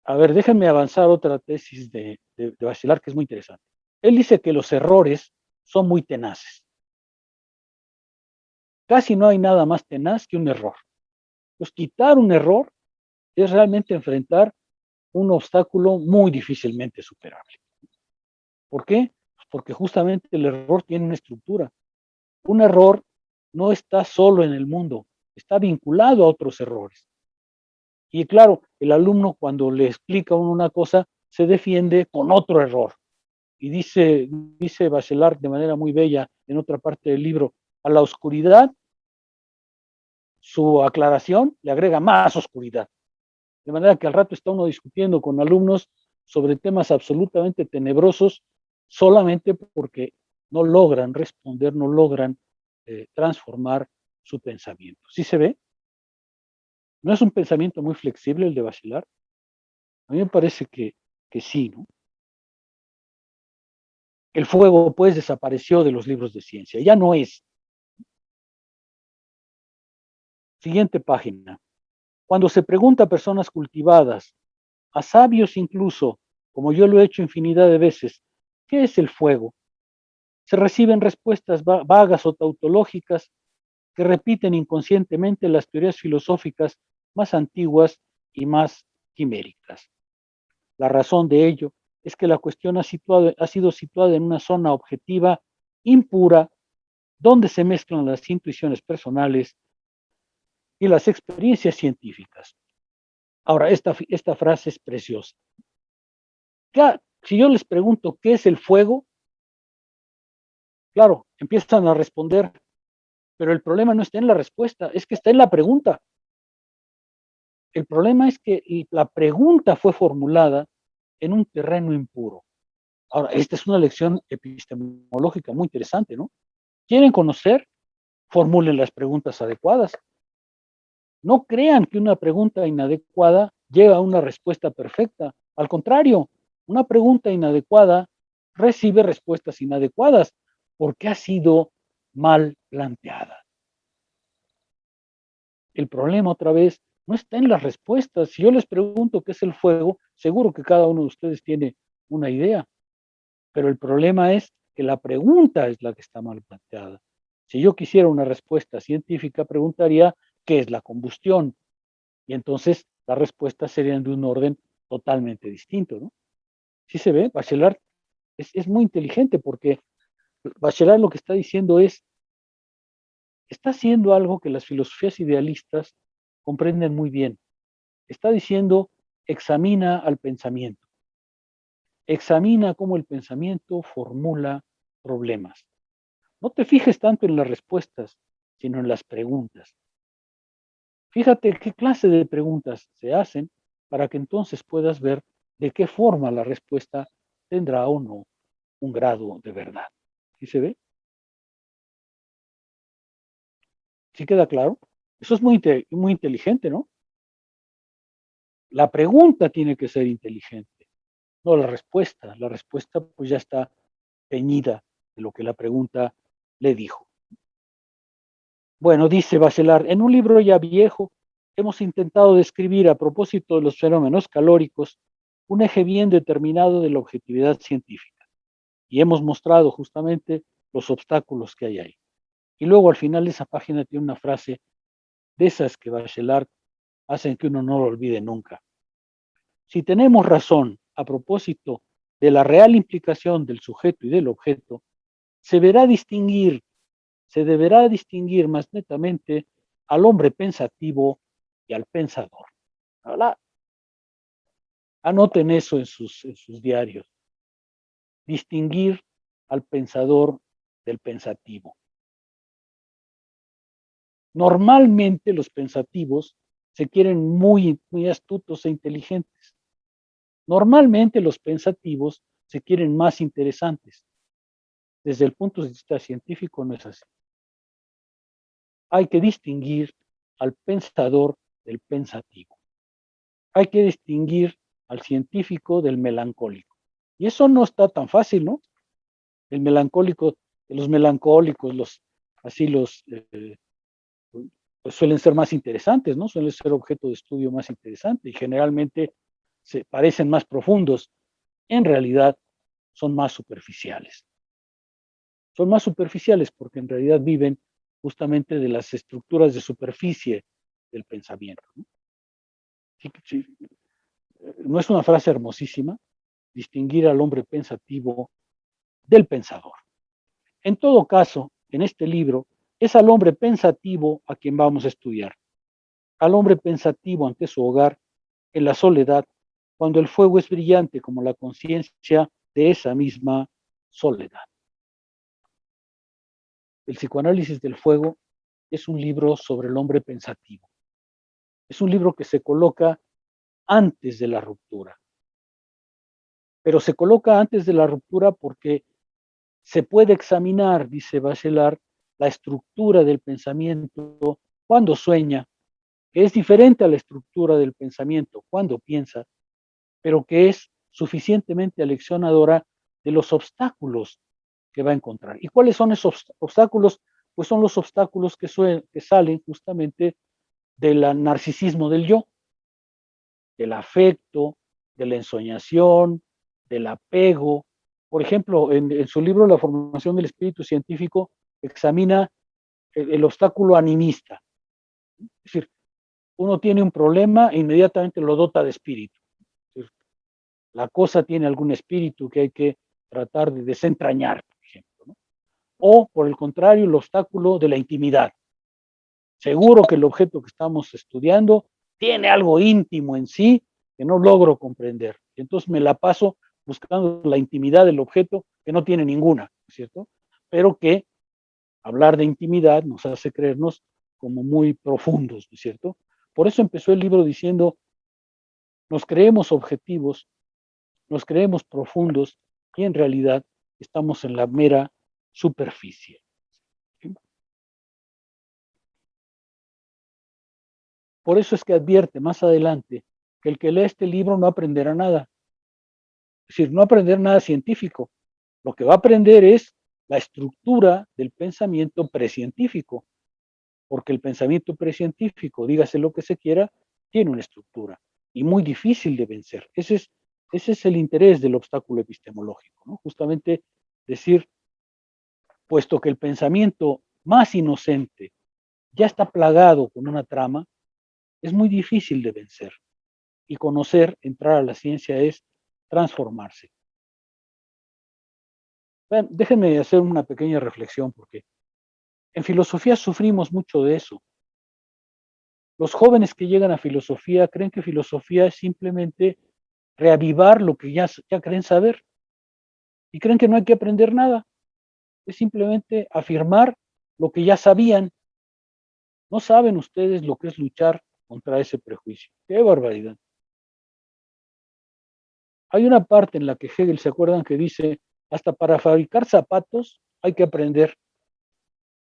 a ver, déjenme avanzar otra tesis de Bachelard que es muy interesante. Él dice que los errores son muy tenaces. Casi no hay nada más tenaz que un error. Pues quitar un error es realmente enfrentar un obstáculo muy difícilmente superable. ¿Por qué? Pues porque justamente el error tiene una estructura. Un error no está solo en el mundo, está vinculado a otros errores. Y claro, el alumno cuando le explica una cosa se defiende con otro error. Y dice Bachelard de manera muy bella en otra parte del libro, a la oscuridad, su aclaración le agrega más oscuridad. De manera que al rato está uno discutiendo con alumnos sobre temas absolutamente tenebrosos solamente porque no logran responder, no logran transformar su pensamiento. ¿Sí se ve? ¿No es un pensamiento muy flexible el de Bachelard? A mí me parece que sí, ¿no? El fuego, pues, desapareció de los libros de ciencia. Ya no es. Siguiente página. Cuando se pregunta a personas cultivadas, a sabios incluso, como yo lo he hecho infinidad de veces, ¿qué es el fuego? Se reciben respuestas vagas o tautológicas que repiten inconscientemente las teorías filosóficas más antiguas y más quiméricas. La razón de ello es que la cuestión ha sido situada en una zona objetiva impura donde se mezclan las intuiciones personales y las experiencias científicas. Ahora, esta frase es preciosa. Claro, si yo les pregunto qué es el fuego, claro, empiezan a responder, pero el problema no está en la respuesta, es que está en la pregunta. El problema es que la pregunta fue formulada en un terreno impuro. Ahora, esta es una lección epistemológica muy interesante, ¿no? ¿Quieren conocer? Formulen las preguntas adecuadas. No crean que una pregunta inadecuada lleva a una respuesta perfecta. Al contrario, una pregunta inadecuada recibe respuestas inadecuadas porque ha sido mal planteada. El problema otra vez no está en las respuestas. Si yo les pregunto qué es el fuego, seguro que cada uno de ustedes tiene una idea, pero el problema es que la pregunta es la que está mal planteada. Si yo quisiera una respuesta científica, preguntaría qué es la combustión y entonces las respuestas serían de un orden totalmente distinto, ¿no? Sí se ve, Bachelard es muy inteligente porque Bachelard lo que está diciendo está haciendo algo que las filosofías idealistas comprenden muy bien. Está diciendo, examina al pensamiento. Examina cómo el pensamiento formula problemas. No te fijes tanto en las respuestas, sino en las preguntas. Fíjate qué clase de preguntas se hacen para que entonces puedas ver de qué forma la respuesta tendrá o no un grado de verdad. ¿Sí se ve? ¿Sí queda claro? Eso es muy inteligente, ¿no? La pregunta tiene que ser inteligente, no la respuesta. La respuesta pues ya está teñida de lo que la pregunta le dijo. Bueno, dice Bachelard, en un libro ya viejo hemos intentado describir a propósito de los fenómenos calóricos un eje bien determinado de la objetividad científica y hemos mostrado justamente los obstáculos que hay ahí. Y luego al final de esa página tiene una frase de esas que Bachelard hacen que uno no lo olvide nunca. Si tenemos razón a propósito de la real implicación del sujeto y del objeto, se deberá distinguir más netamente al hombre pensativo y al pensador. ¿Verdad? Anoten eso en sus diarios. Distinguir al pensador del pensativo. Normalmente los pensativos se quieren muy, muy astutos e inteligentes. Normalmente los pensativos se quieren más interesantes. Desde el punto de vista científico no es así. Hay que distinguir al pensador del pensativo. Hay que distinguir al científico del melancólico. Y eso no está tan fácil, ¿no? El melancólico, los melancólicos, pues suelen ser más interesantes, ¿no? Suelen ser objeto de estudio más interesante y generalmente se parecen más profundos. En realidad son más superficiales. Son más superficiales porque en realidad viven justamente de las estructuras de superficie del pensamiento, ¿no? Sí, no es una frase hermosísima, distinguir al hombre pensativo del pensador. En todo caso, en este libro, es al hombre pensativo a quien vamos a estudiar, al hombre pensativo ante su hogar, en la soledad, cuando el fuego es brillante como la conciencia de esa misma soledad. El psicoanálisis del fuego es un libro sobre el hombre pensativo. Es un libro que se coloca antes de la ruptura. Pero se coloca antes de la ruptura porque se puede examinar, dice Bachelard, la estructura del pensamiento cuando sueña, que es diferente a la estructura del pensamiento cuando piensa, pero que es suficientemente aleccionadora de los obstáculos que va a encontrar. ¿Y cuáles son esos obstáculos? Pues son los obstáculos que salen justamente del narcisismo del yo, del afecto, de la ensoñación, del apego. Por ejemplo, en su libro La formación del espíritu científico examina el obstáculo animista. Es decir, uno tiene un problema e inmediatamente lo dota de espíritu. Es decir, la cosa tiene algún espíritu que hay que tratar de desentrañar, por ejemplo, ¿no? O, por el contrario, el obstáculo de la intimidad. Seguro que el objeto que estamos estudiando tiene algo íntimo en sí que no logro comprender. Y entonces me la paso buscando la intimidad del objeto que no tiene ninguna, ¿cierto? Pero que hablar de intimidad nos hace creernos como muy profundos, ¿no es cierto? Por eso empezó el libro diciendo, nos creemos objetivos, nos creemos profundos y en realidad estamos en la mera superficie. ¿Sí? Por eso es que advierte más adelante que el que lee este libro no aprenderá nada. Es decir, no aprender nada científico. Lo que va a aprender es la estructura del pensamiento precientífico, porque el pensamiento precientífico, dígase lo que se quiera, tiene una estructura y muy difícil de vencer. Ese es el interés del obstáculo epistemológico, ¿no? Justamente decir, puesto que el pensamiento más inocente ya está plagado con una trama, es muy difícil de vencer. Y conocer, entrar a la ciencia es transformarse. Bueno, déjenme hacer una pequeña reflexión porque en filosofía sufrimos mucho de eso. Los jóvenes que llegan a filosofía creen que filosofía es simplemente reavivar lo que ya creen saber y creen que no hay que aprender nada. Es simplemente afirmar lo que ya sabían. No saben ustedes lo que es luchar contra ese prejuicio. ¡Qué barbaridad! Hay una parte en la que Hegel, ¿se acuerdan? Que dice, hasta para fabricar zapatos hay que aprender.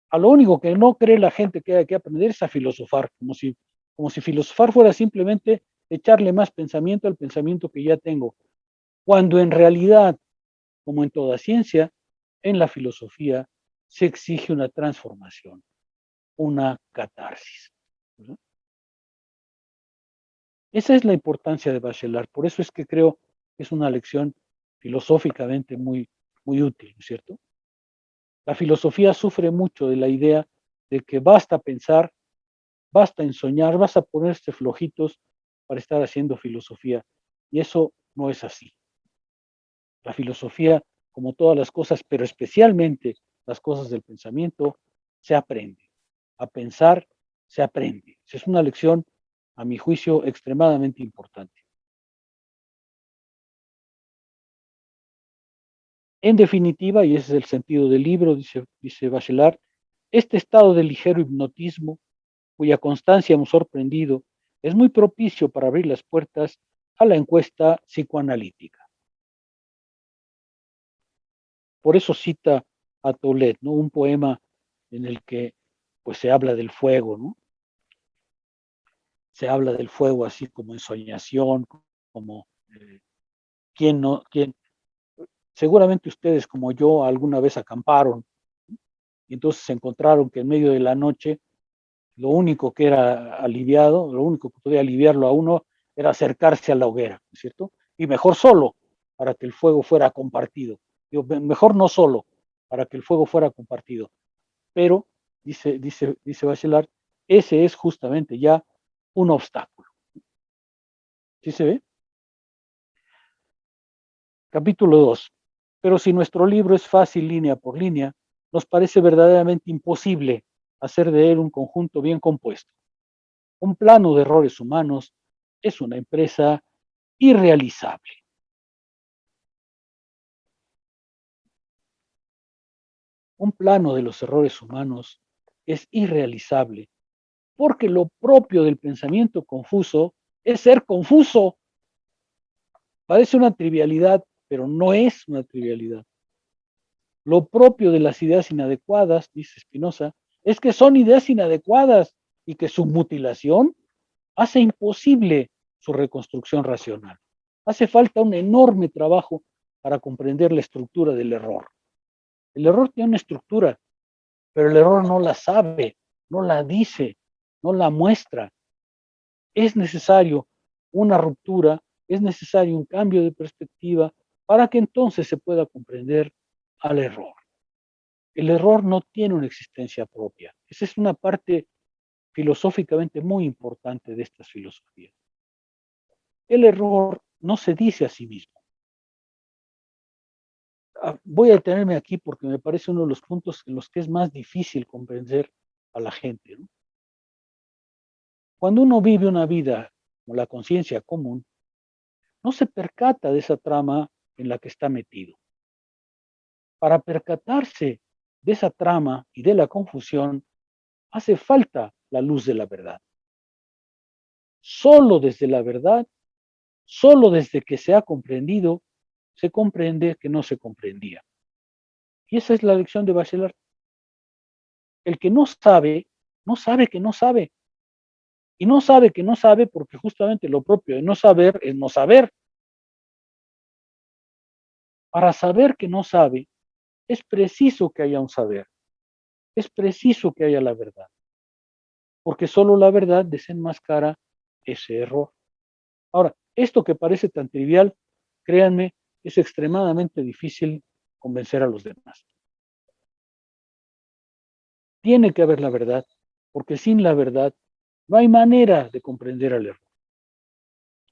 A lo único que no cree la gente que hay que aprender es a filosofar, como si filosofar fuera simplemente echarle más pensamiento al pensamiento que ya tengo. Cuando en realidad, como en toda ciencia, en la filosofía se exige una transformación, una catarsis. ¿Verdad? Esa es la importancia de Bachelard. Por eso es que creo que es una lección filosóficamente muy, muy útil, ¿no es cierto? La filosofía sufre mucho de la idea de que basta pensar, basta ensoñar, basta ponerse flojitos para estar haciendo filosofía. Y eso no es así. La filosofía, como todas las cosas, pero especialmente las cosas del pensamiento, se aprende. A pensar se aprende. Es una lección, a mi juicio, extremadamente importante. En definitiva, y ese es el sentido del libro, dice Bachelard, este estado de ligero hipnotismo, cuya constancia hemos sorprendido, es muy propicio para abrir las puertas a la encuesta psicoanalítica. Por eso cita a Tolet, ¿no? Un poema en el que pues se habla del fuego, ¿no? Se habla del fuego así como ensoñación, como quién no, quién. Seguramente ustedes como yo alguna vez acamparon y entonces se encontraron que en medio de la noche lo único que era aliviado, lo único que podía aliviarlo a uno era acercarse a la hoguera, ¿no es cierto? Y mejor solo, para que el fuego fuera compartido. Digo, mejor no solo, para que el fuego fuera compartido. Pero, dice Bachelard, ese es justamente ya un obstáculo. ¿Sí se ve? Capítulo 2. Pero si nuestro libro es fácil línea por línea, nos parece verdaderamente imposible hacer de él un conjunto bien compuesto. Un plano de errores humanos es una empresa irrealizable. Un plano de los errores humanos es irrealizable porque lo propio del pensamiento confuso es ser confuso. Parece una trivialidad, pero no es una trivialidad. Lo propio de las ideas inadecuadas, dice Spinoza, es que son ideas inadecuadas y que su mutilación hace imposible su reconstrucción racional. Hace falta un enorme trabajo para comprender la estructura del error. El error tiene una estructura, pero el error no la sabe, no la dice, no la muestra. Es necesario una ruptura, es necesario un cambio de perspectiva para que entonces se pueda comprender al error. El error no tiene una existencia propia. Esa es una parte filosóficamente muy importante de estas filosofías. El error no se dice a sí mismo. Voy a detenerme aquí porque me parece uno de los puntos en los que es más difícil comprender a la gente, ¿no? Cuando uno vive una vida como la conciencia común, no se percata de esa trama en la que está metido. Para percatarse de esa trama y de la confusión, hace falta la luz de la verdad. Solo desde la verdad, solo desde que se ha comprendido, se comprende que no se comprendía. Y esa es la lección de Bachelard. El que no sabe que no sabe. Y no sabe que no sabe porque justamente lo propio de no saber es no saber. Para saber que no sabe, es preciso que haya un saber. Es preciso que haya la verdad. Porque solo la verdad desenmascara ese error. Ahora, esto que parece tan trivial, créanme, es extremadamente difícil convencer a los demás. Tiene que haber la verdad, porque sin la verdad no hay manera de comprender al error.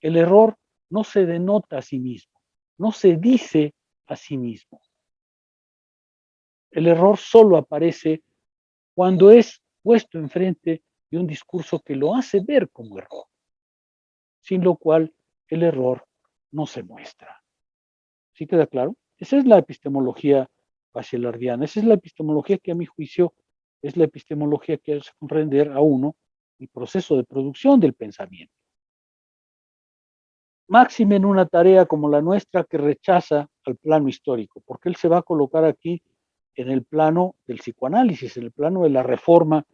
El error no se denota a sí mismo, no se dice a sí mismo. El error solo aparece cuando es puesto enfrente de un discurso que lo hace ver como error, sin lo cual el error no se muestra. ¿Sí queda claro? Esa es la epistemología bachelardiana, esa es la epistemología que a mi juicio es la epistemología que hace comprender a uno el proceso de producción del pensamiento. Máxime en una tarea como la nuestra que rechaza al plano histórico, porque él se va a colocar aquí en el plano del psicoanálisis, en el plano de la reforma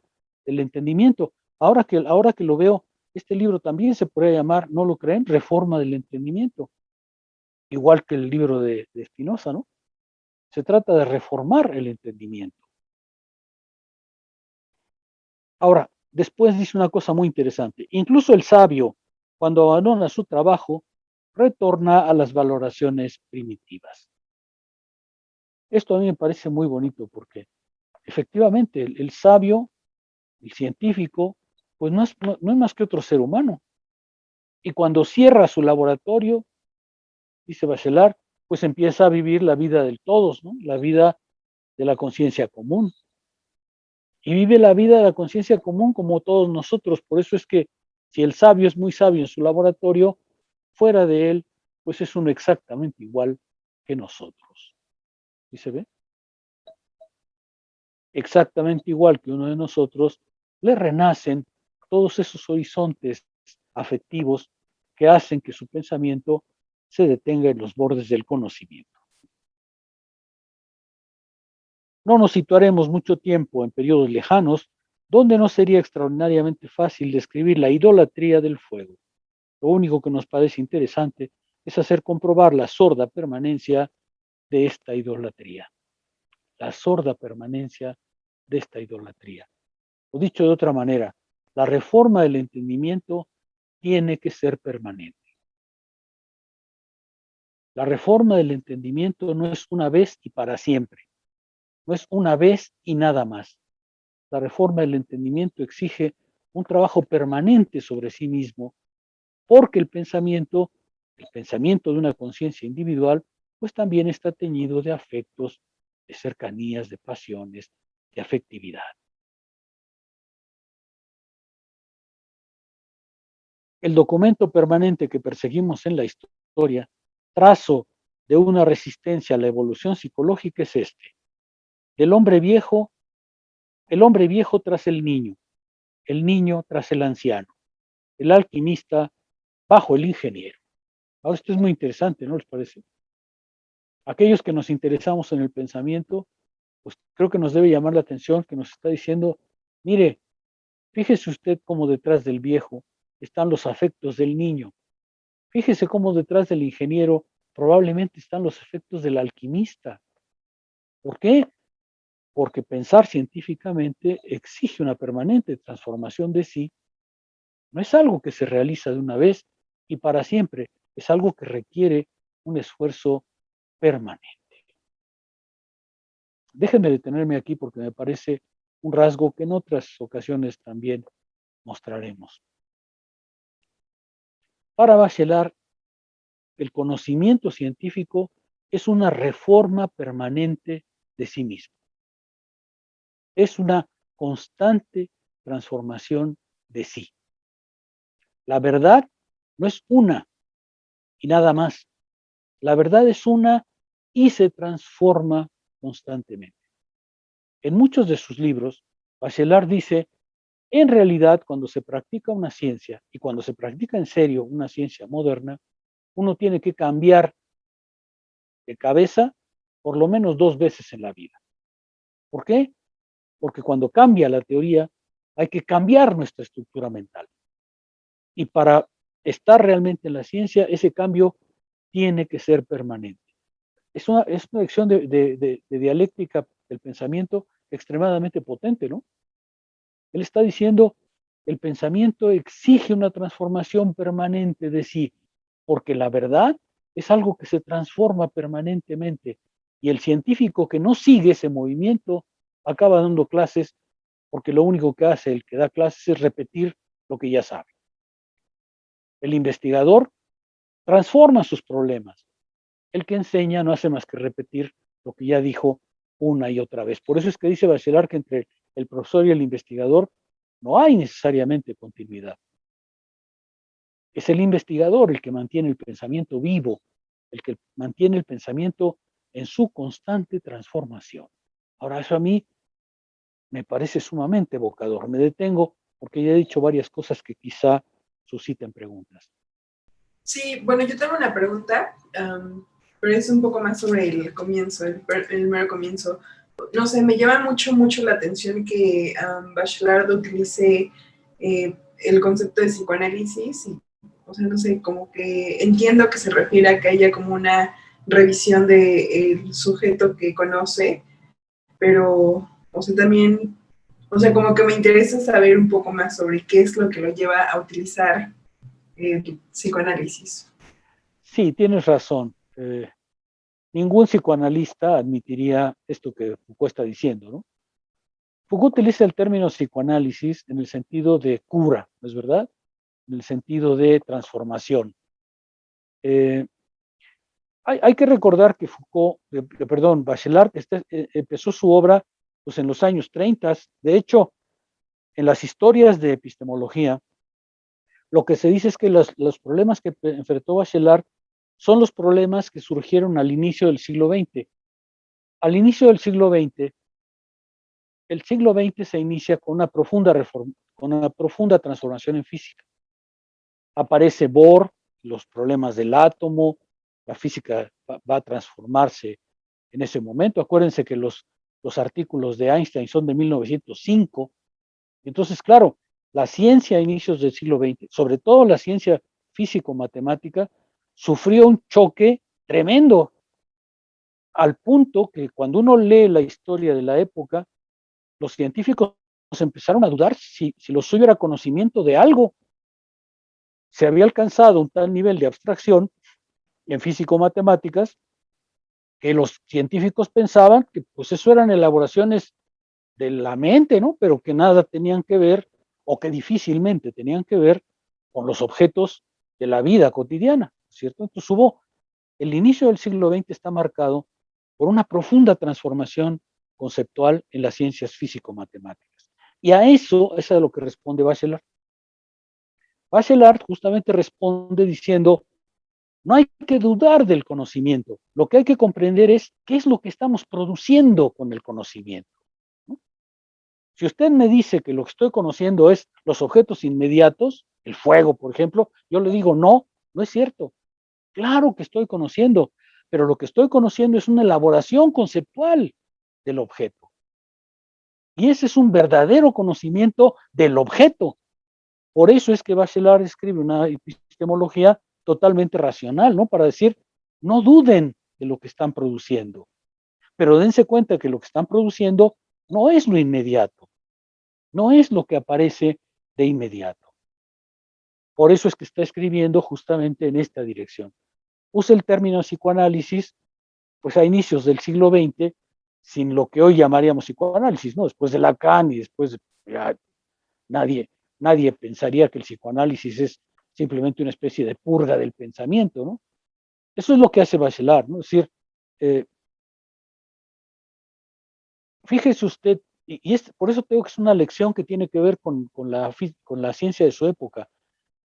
del entendimiento. Ahora que lo veo, este libro también se podría llamar, ¿no lo creen? Reforma del entendimiento, igual que el libro de Spinoza, ¿no? Se trata de reformar el entendimiento. Ahora, después dice una cosa muy interesante. Incluso el sabio, cuando abandona su trabajo, retorna a las valoraciones primitivas. Esto a mí me parece muy bonito porque efectivamente el sabio, el científico, pues no es más que otro ser humano. Y cuando cierra su laboratorio, dice Bachelard, pues empieza a vivir la vida del todos, ¿no? La vida de la conciencia común. Y vive la vida de la conciencia común como todos nosotros. Por eso es que si el sabio es muy sabio en su laboratorio, fuera de él, pues es uno exactamente igual que nosotros. ¿Sí se ve? Exactamente igual que uno de nosotros, le renacen todos esos horizontes afectivos que hacen que su pensamiento se detenga en los bordes del conocimiento. No nos situaremos mucho tiempo en periodos lejanos, donde no sería extraordinariamente fácil describir la idolatría del fuego. Lo único que nos parece interesante es hacer comprobar la sorda permanencia de esta idolatría. La sorda permanencia de esta idolatría. O dicho de otra manera, la reforma del entendimiento tiene que ser permanente. La reforma del entendimiento no es una vez y para siempre. No es una vez y nada más. La reforma del entendimiento exige un trabajo permanente sobre sí mismo, porque el pensamiento de una conciencia individual, pues también está teñido de afectos, de cercanías, de pasiones, de afectividad. El documento permanente que perseguimos en la historia, trazo de una resistencia a la evolución psicológica, es este: el hombre viejo tras el niño tras el anciano, el alquimista bajo el ingeniero. Ahora, esto es muy interesante, ¿no les parece? Aquellos que nos interesamos en el pensamiento, pues creo que nos debe llamar la atención que nos está diciendo, mire, fíjese usted cómo detrás del viejo están los afectos del niño. Fíjese cómo detrás del ingeniero probablemente están los efectos del alquimista. ¿Por qué? Porque pensar científicamente exige una permanente transformación de sí. No es algo que se realiza de una vez y para siempre, es algo que requiere un esfuerzo permanente. Déjenme detenerme aquí porque me parece un rasgo que en otras ocasiones también mostraremos. Para Bachelard, el conocimiento científico es una reforma permanente de sí mismo. Es una constante transformación de sí. La verdad no es una y nada más. La verdad es una y se transforma constantemente. En muchos de sus libros, Bachelard dice, en realidad, cuando se practica una ciencia y cuando se practica en serio una ciencia moderna, uno tiene que cambiar de cabeza por lo menos 2 veces en la vida. ¿Por qué? Porque cuando cambia la teoría, hay que cambiar nuestra estructura mental. Y para estar realmente en la ciencia, ese cambio tiene que ser permanente. Es una lección de dialéctica del pensamiento extremadamente potente, ¿no? Él está diciendo, el pensamiento exige una transformación permanente de sí, porque la verdad es algo que se transforma permanentemente. Y el científico que no sigue ese movimiento acaba dando clases porque lo único que hace el que da clases es repetir lo que ya sabe. El investigador transforma sus problemas. El que enseña no hace más que repetir lo que ya dijo una y otra vez. Por eso es que dice Bachelard que entre el profesor y el investigador no hay necesariamente continuidad. Es el investigador el que mantiene el pensamiento vivo, el que mantiene el pensamiento en su constante transformación. Ahora, eso a mí me parece sumamente evocador. Me detengo porque ya he dicho varias cosas que quizá susciten preguntas. Sí, bueno, yo tengo una pregunta, pero es un poco más sobre el comienzo, el mero comienzo. No sé, me llama mucho la atención que Bachelard utilice el concepto de psicoanálisis y, o sea, no sé, como que entiendo que se refiere a que haya como una revisión del sujeto que conoce, pero, o sea, también, o sea, como que me interesa saber un poco más sobre qué es lo que lo lleva a utilizar el psicoanálisis. Sí, tienes razón. Ningún psicoanalista admitiría esto que Foucault está diciendo, ¿no? Foucault utiliza el término psicoanálisis en el sentido de cura, ¿no es verdad? En el sentido de transformación. Hay que recordar que Foucault, perdón, Bachelard empezó su obra pues, en los años 30. De hecho, en las historias de epistemología, lo que se dice es que los problemas que enfrentó Bachelard son los problemas que surgieron al inicio del siglo XX. Al inicio del siglo XX, el siglo XX se inicia con una profunda reforma, con una profunda transformación en física. Aparece Bohr, los problemas del átomo, la física va a transformarse en ese momento. Acuérdense que los artículos de Einstein son de 1905. Entonces, claro, la ciencia a inicios del siglo XX, sobre todo la ciencia físico-matemática, sufrió un choque tremendo, al punto que cuando uno lee la historia de la época, los científicos empezaron a dudar si lo suyo era conocimiento de algo. Se había alcanzado un tal nivel de abstracción en físico-matemáticas que los científicos pensaban que pues eso eran elaboraciones de la mente, ¿no? Pero que nada tenían que ver, o que difícilmente tenían que ver con los objetos de la vida cotidiana, ¿cierto? Entonces el inicio del siglo XX está marcado por una profunda transformación conceptual en las ciencias físico-matemáticas. Y a eso es a lo que responde Bachelard. Bachelard justamente responde diciendo, no hay que dudar del conocimiento, lo que hay que comprender es qué es lo que estamos produciendo con el conocimiento. ¿No? Si usted me dice que lo que estoy conociendo es los objetos inmediatos, el fuego, por ejemplo, yo le digo, no, no es cierto. Claro que estoy conociendo, pero lo que estoy conociendo es una elaboración conceptual del objeto. Y ese es un verdadero conocimiento del objeto. Por eso es que Bachelard escribe una epistemología totalmente racional, ¿no? Para decir, no duden de lo que están produciendo, pero dense cuenta que lo que están produciendo no es lo inmediato, no es lo que aparece de inmediato. Por eso es que está escribiendo justamente en esta dirección. Usa el término psicoanálisis, pues a inicios del siglo XX, sin lo que hoy llamaríamos psicoanálisis, ¿no? Después de Lacan y después de, ya, nadie pensaría que el psicoanálisis es simplemente una especie de purga del pensamiento, ¿no? Eso es lo que hace Bachelard, ¿no? Es decir, fíjese usted, por eso tengo que es una lección que tiene que ver con la ciencia de su época.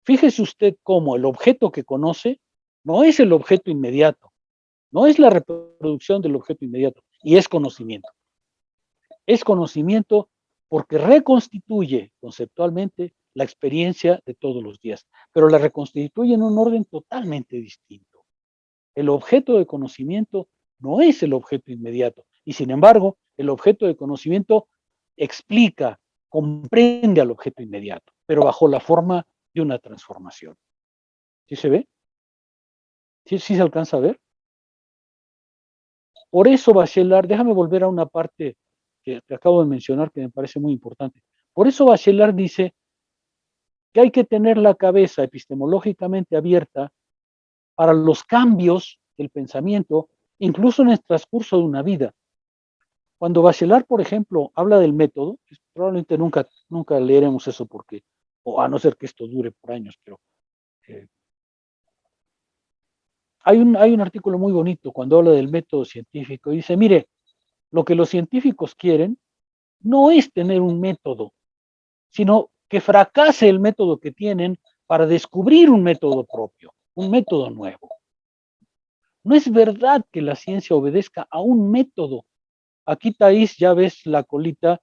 Fíjese usted cómo el objeto que conoce no es el objeto inmediato, no es la reproducción del objeto inmediato, y es conocimiento. Es conocimiento porque reconstituye conceptualmente la experiencia de todos los días, pero la reconstituye en un orden totalmente distinto. El objeto de conocimiento no es el objeto inmediato, y sin embargo, el objeto de conocimiento explica, comprende al objeto inmediato, pero bajo la forma de una transformación. ¿Sí se ve? ¿Sí se alcanza a ver? Por eso Bachelard, déjame volver a una parte que te acabo de mencionar que me parece muy importante. Por eso Bachelard dice que hay que tener la cabeza epistemológicamente abierta para los cambios del pensamiento, incluso en el transcurso de una vida. Cuando Bachelard, por ejemplo, habla del método, probablemente nunca leeremos eso porque, o a no ser que esto dure por años, pero hay un artículo muy bonito cuando habla del método científico y dice, mire, lo que los científicos quieren no es tener un método, sino que fracase el método que tienen para descubrir un método propio, un método nuevo. No es verdad que la ciencia obedezca a un método. Aquí, Thais, ya ves la colita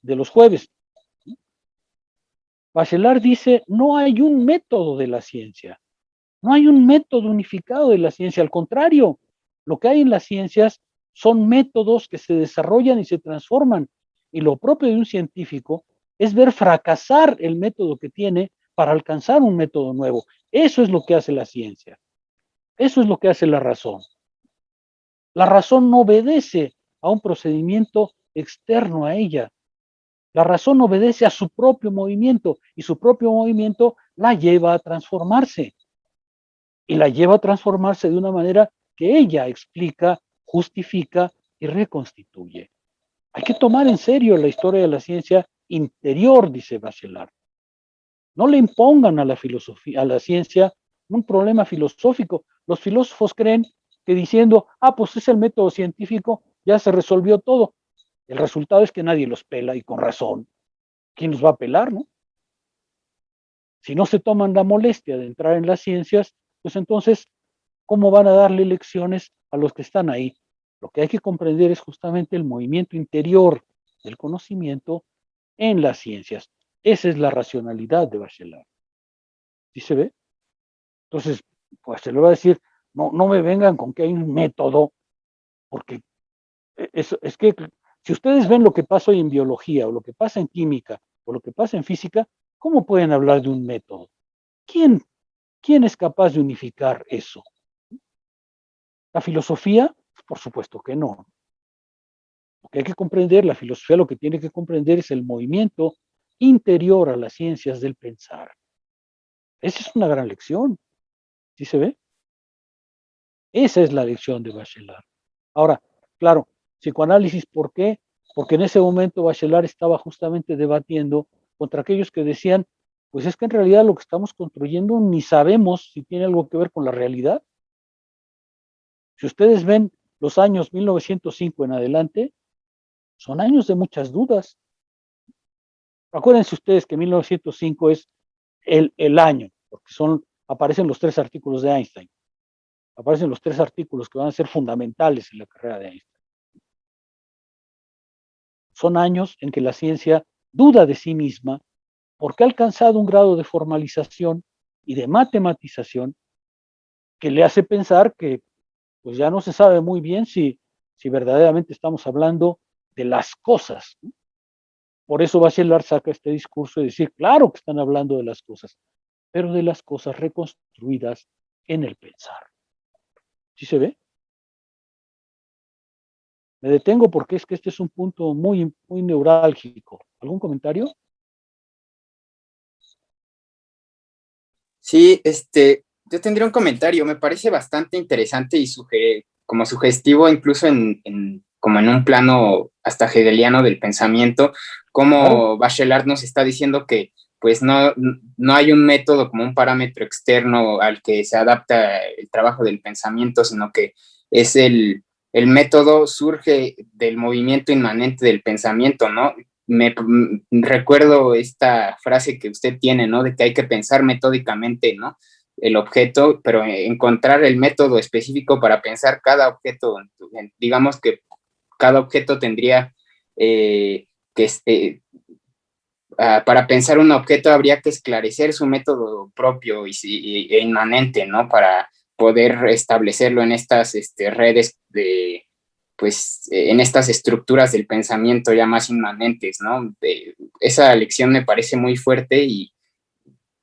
de los jueves. Bachelard dice, no hay un método de la ciencia, no hay un método unificado de la ciencia, al contrario, lo que hay en las ciencias son métodos que se desarrollan y se transforman, y lo propio de un científico es ver fracasar el método que tiene para alcanzar un método nuevo. Eso es lo que hace la ciencia, eso es lo que hace la razón. La razón no obedece a un procedimiento externo a ella. La razón obedece a su propio movimiento y su propio movimiento la lleva a transformarse. Y la lleva a transformarse de una manera que ella explica, justifica y reconstituye. Hay que tomar en serio la historia de la ciencia interior, dice Bachelard. No le impongan a la filosofía, a la ciencia, un problema filosófico. Los filósofos creen que diciendo, pues es el método científico, ya se resolvió todo. El resultado es que nadie los pela y con razón. ¿Quién los va a pelar, no? Si no se toman la molestia de entrar en las ciencias, pues entonces, ¿cómo van a darle lecciones a los que están ahí? Lo que hay que comprender es justamente el movimiento interior del conocimiento en las ciencias. Esa es la racionalidad de Bachelard. ¿Sí se ve? Entonces, pues se lo va a decir, no me vengan con que hay un método, porque es que si ustedes ven lo que pasa hoy en biología, o lo que pasa en química, o lo que pasa en física, ¿cómo pueden hablar de un método? ¿Quién es capaz de unificar eso? ¿La filosofía? Por supuesto que no. Lo que hay que comprender, la filosofía lo que tiene que comprender es el movimiento interior a las ciencias del pensar. Esa es una gran lección. ¿Sí se ve? Esa es la lección de Bachelard. Ahora, claro, psicoanálisis, ¿por qué? Porque en ese momento Bachelard estaba justamente debatiendo contra aquellos que decían, pues es que en realidad lo que estamos construyendo ni sabemos si tiene algo que ver con la realidad. Si ustedes ven los años 1905 en adelante, son años de muchas dudas. Acuérdense ustedes que 1905 es el año, porque aparecen los 3 artículos de Einstein. Aparecen los 3 artículos que van a ser fundamentales en la carrera de Einstein. Son años en que la ciencia duda de sí misma porque ha alcanzado un grado de formalización y de matematización que le hace pensar que pues ya no se sabe muy bien si verdaderamente estamos hablando de las cosas, ¿no? Por eso Bachelard saca este discurso de decir, claro que están hablando de las cosas, pero de las cosas reconstruidas en el pensar. ¿Sí se ve? Me detengo porque es que este es un punto muy, muy neurálgico. ¿Algún comentario? Sí, yo tendría un comentario, me parece bastante interesante y como sugestivo, incluso como en un plano hasta hegeliano del pensamiento, como Claro. Bachelard nos está diciendo que pues no hay un método como un parámetro externo al que se adapta el trabajo del pensamiento, sino que es el método surge del movimiento inmanente del pensamiento, ¿no? Recuerdo esta frase que usted tiene, ¿no? De que hay que pensar metódicamente, ¿no? El objeto, pero encontrar el método específico para pensar cada objeto. Digamos que cada objeto tendría para pensar un objeto habría que esclarecer su método propio e inmanente, ¿no? Para poder establecerlo en estas redes pues en estas estructuras del pensamiento ya más inmanentes, ¿no? Esa lección me parece muy fuerte y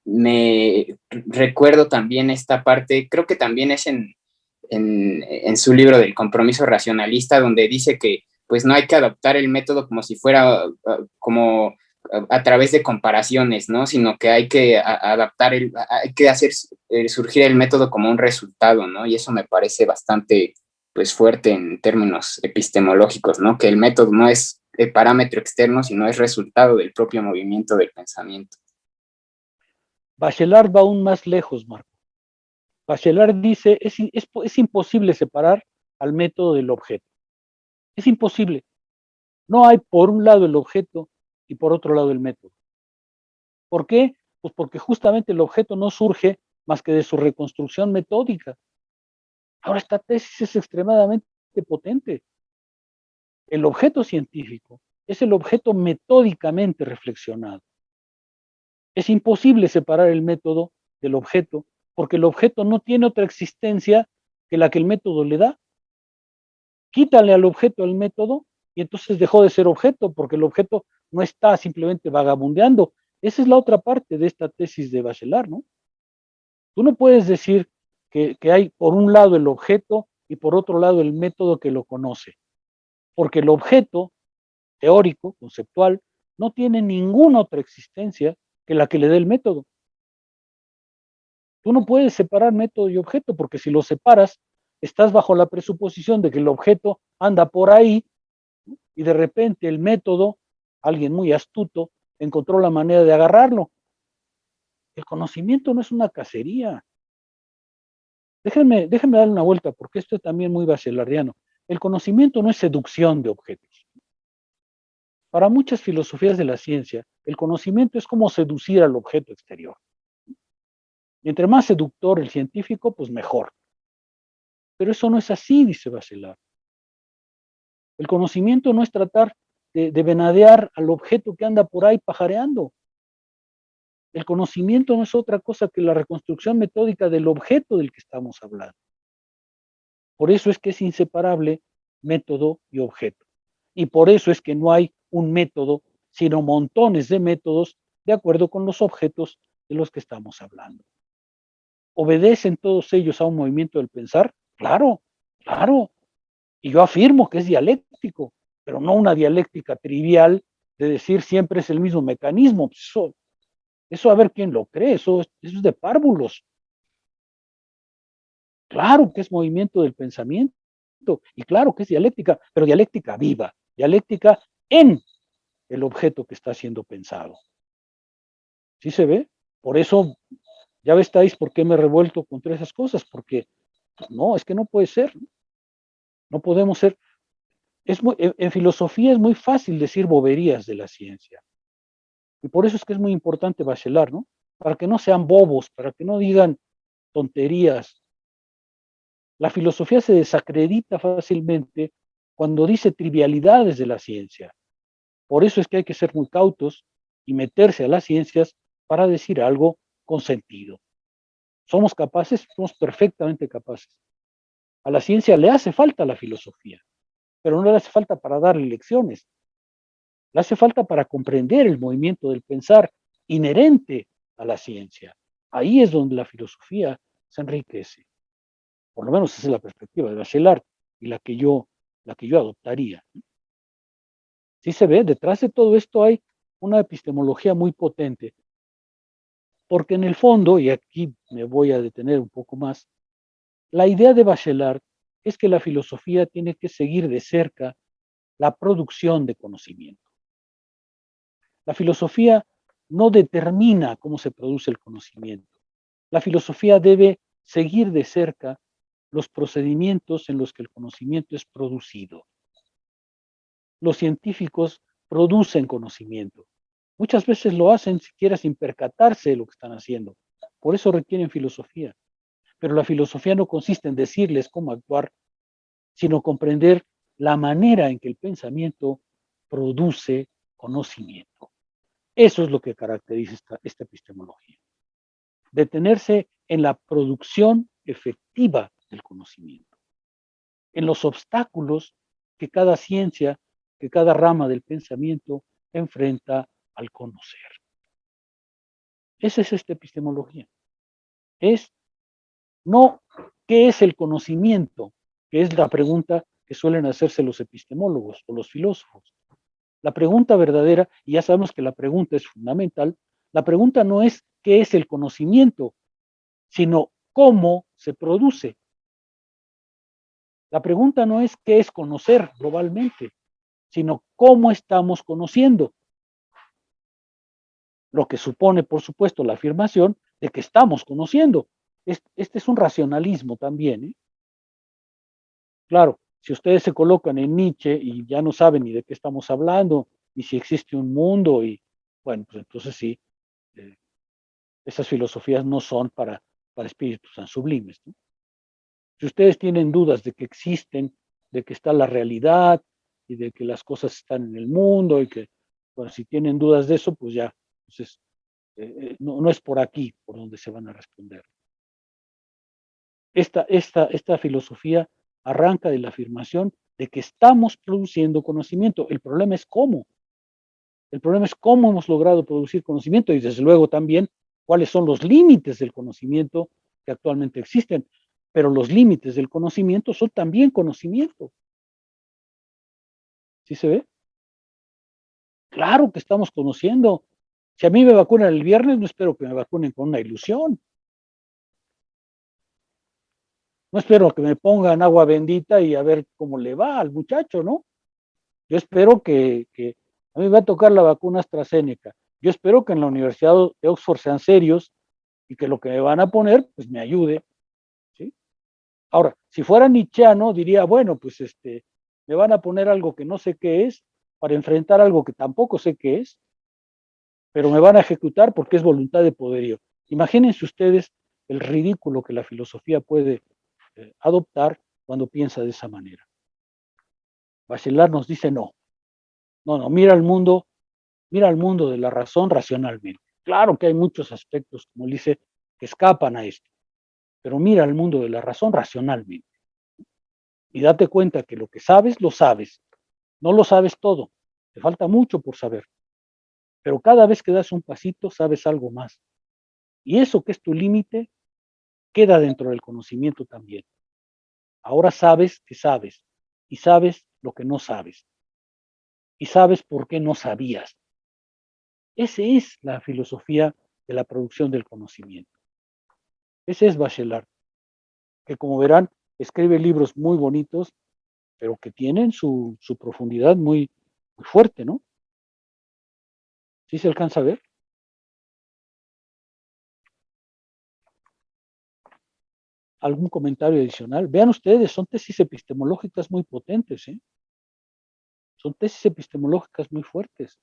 me recuerdo también esta parte, creo que también es en su libro del compromiso racionalista, donde dice que pues no hay que adoptar el método como si fuera como a través de comparaciones, ¿no? Sino que hay que adaptar, hay que hacer surgir el método como un resultado, ¿no? Y eso me parece bastante pues fuerte en términos epistemológicos, ¿no? Que el método no es el parámetro externo, sino es resultado del propio movimiento del pensamiento. Bachelard va aún más lejos, Marco. Bachelard dice, es imposible separar al método del objeto. Es imposible. No hay por un lado el objeto y por otro lado el método. ¿Por qué? Pues porque justamente el objeto no surge más que de su reconstrucción metódica. Ahora, esta tesis es extremadamente potente. El objeto científico es el objeto metódicamente reflexionado. Es imposible separar el método del objeto porque el objeto no tiene otra existencia que la que el método le da. Quítale al objeto el método y entonces dejó de ser objeto porque el objeto no está simplemente vagabundeando. Esa es la otra parte de esta tesis de Bachelard, ¿no? Tú no puedes decir que hay por un lado el objeto y por otro lado el método que lo conoce. Porque el objeto teórico, conceptual, no tiene ninguna otra existencia que la que le dé el método. Tú no puedes separar método y objeto, porque si lo separas, estás bajo la presuposición de que el objeto anda por ahí y de repente el método, alguien muy astuto, encontró la manera de agarrarlo. El conocimiento no es una cacería. Déjenme darle una vuelta, porque esto es también muy bachelardiano. El conocimiento no es seducción de objetos. Para muchas filosofías de la ciencia, el conocimiento es como seducir al objeto exterior. Y entre más seductor el científico, pues mejor. Pero eso no es así, dice Bachelard. El conocimiento no es tratar de venadear al objeto que anda por ahí pajareando. El conocimiento no es otra cosa que la reconstrucción metódica del objeto del que estamos hablando. Por eso es que es inseparable método y objeto. Y por eso es que no hay un método, sino montones de métodos de acuerdo con los objetos de los que estamos hablando. ¿Obedecen todos ellos a un movimiento del pensar? Claro, claro. Y yo afirmo que es dialéctico, pero no una dialéctica trivial de decir siempre es el mismo mecanismo. Eso a ver quién lo cree, eso es de párvulos. Claro que es movimiento del pensamiento y claro que es dialéctica, pero dialéctica viva, dialéctica en el objeto que está siendo pensado. ¿Sí se ve? Por eso, ya estáis por qué me he revuelto contra esas cosas, porque pues, no, es que no puede ser, no podemos ser. En filosofía es muy fácil decir boberías de la ciencia. Y por eso es que es muy importante Bachelard, ¿no? Para que no sean bobos, para que no digan tonterías. La filosofía se desacredita fácilmente cuando dice trivialidades de la ciencia. Por eso es que hay que ser muy cautos y meterse a las ciencias para decir algo con sentido. Somos capaces, somos perfectamente capaces. A la ciencia le hace falta la filosofía, pero no le hace falta para darle lecciones. Le hace falta para comprender el movimiento del pensar inherente a la ciencia. Ahí es donde la filosofía se enriquece. Por lo menos esa es la perspectiva de Bachelard y la que yo adoptaría. Sí se ve, detrás de todo esto hay una epistemología muy potente, porque en el fondo, y aquí me voy a detener un poco más, la idea de Bachelard es que la filosofía tiene que seguir de cerca la producción de conocimiento. La filosofía no determina cómo se produce el conocimiento. La filosofía debe seguir de cerca los procedimientos en los que el conocimiento es producido. Los científicos producen conocimiento. Muchas veces lo hacen siquiera sin percatarse de lo que están haciendo. Por eso requieren filosofía. Pero la filosofía no consiste en decirles cómo actuar, sino comprender la manera en que el pensamiento produce conocimiento. Eso es lo que caracteriza esta epistemología. Detenerse en la producción efectiva del conocimiento, en los obstáculos que cada ciencia, que cada rama del pensamiento enfrenta al conocer. Esa es esta epistemología. Es no qué es el conocimiento, que es la pregunta que suelen hacerse los epistemólogos o los filósofos. La pregunta verdadera, y ya sabemos que la pregunta es fundamental, la pregunta no es qué es el conocimiento, sino cómo se produce. La pregunta no es qué es conocer globalmente, sino cómo estamos conociendo. Lo que supone, por supuesto, la afirmación de que estamos conociendo. Este es un racionalismo también, ¿eh? Claro, si ustedes se colocan en Nietzsche y ya no saben ni de qué estamos hablando, ni si existe un mundo, y bueno, pues entonces sí, eh, esas filosofías no son para espíritus tan sublimes, ¿no? Si ustedes tienen dudas de que existen, de que está la realidad y de que las cosas están en el mundo y que, bueno, si tienen dudas de eso, pues ya, entonces, no es por aquí por donde se van a responder. Esta filosofía arranca de la afirmación de que estamos produciendo conocimiento. El problema es cómo. El problema es cómo hemos logrado producir conocimiento y desde luego también cuáles son los límites del conocimiento que actualmente existen. pero los límites del conocimiento son también conocimiento. ¿Sí se ve? Claro que estamos conociendo. Si a mí me vacunan el viernes, no espero que me vacunen con una ilusión. No espero que me pongan agua bendita y a ver cómo le va al muchacho, ¿no? Yo espero que a mí me va a tocar la vacuna AstraZeneca. Yo espero que en la Universidad de Oxford sean serios y que lo que me van a poner, pues me ayude, ¿sí? Ahora, si fuera nietzscheano, diría, bueno, pues me van a poner algo que no sé qué es para enfrentar algo que tampoco sé qué es, pero me van a ejecutar porque es voluntad de poderío. Imagínense ustedes el ridículo que la filosofía puede adoptar cuando piensa de esa manera. Bachelard nos dice no, mira al mundo de la razón racionalmente. Claro que hay muchos aspectos, como dice, que escapan a esto, pero mira al mundo de la razón racionalmente. Y date cuenta que lo que sabes, lo sabes. No lo sabes todo, te falta mucho por saber, pero cada vez que das un pasito, sabes algo más. Y eso que es tu límite, queda dentro del conocimiento también. Ahora sabes que sabes, y sabes lo que no sabes, y sabes por qué no sabías. Esa es la filosofía de la producción del conocimiento. Ese es Bachelard, que como verán, escribe libros muy bonitos, pero que tienen su profundidad muy, muy fuerte, ¿no? ¿Sí se alcanza a ver? ¿Algún comentario adicional? Vean ustedes, son tesis epistemológicas muy potentes, ¿eh? Son tesis epistemológicas muy fuertes.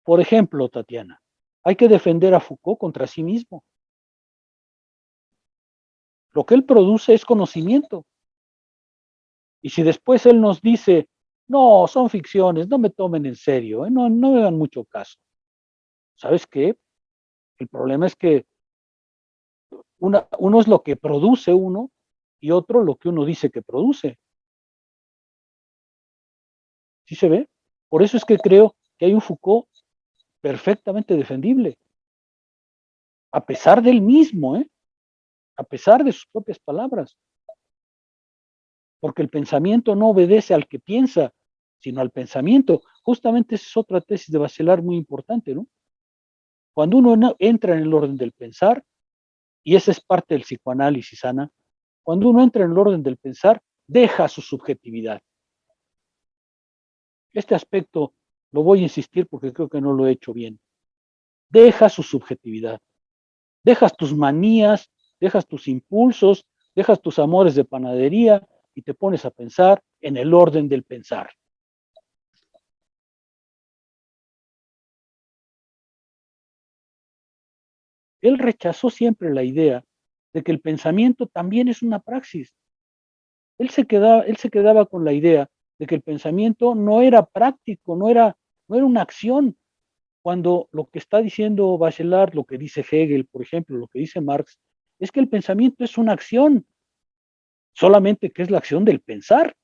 Por ejemplo, Tatiana, hay que defender a Foucault contra sí mismo. Lo que él produce es conocimiento. Y si después él nos dice, no, son ficciones, no me tomen en serio, no me dan mucho caso. ¿Sabes qué? El problema es que uno es lo que produce uno y otro lo que uno dice que produce. ¿Sí se ve? Por eso es que creo que hay un Foucault perfectamente defendible, a pesar del mismo, a pesar de sus propias palabras. Porque el pensamiento no obedece al que piensa, sino al pensamiento. Justamente esa es otra tesis de Bachelard muy importante, ¿no? Cuando uno entra en el orden del pensar, y esa es parte del psicoanálisis, Ana, cuando uno entra en el orden del pensar, deja su subjetividad. Este aspecto lo voy a insistir porque creo que no lo he hecho bien. Deja su subjetividad. Dejas tus manías, dejas tus impulsos, dejas tus amores de panadería y te pones a pensar en el orden del pensar. Él rechazó siempre la idea de que el pensamiento también es una praxis. Él se quedaba con la idea de que el pensamiento no era práctico, no era una acción, cuando lo que está diciendo Bachelard, lo que dice Hegel, por ejemplo, lo que dice Marx, es que el pensamiento es una acción, solamente que es la acción del pensar.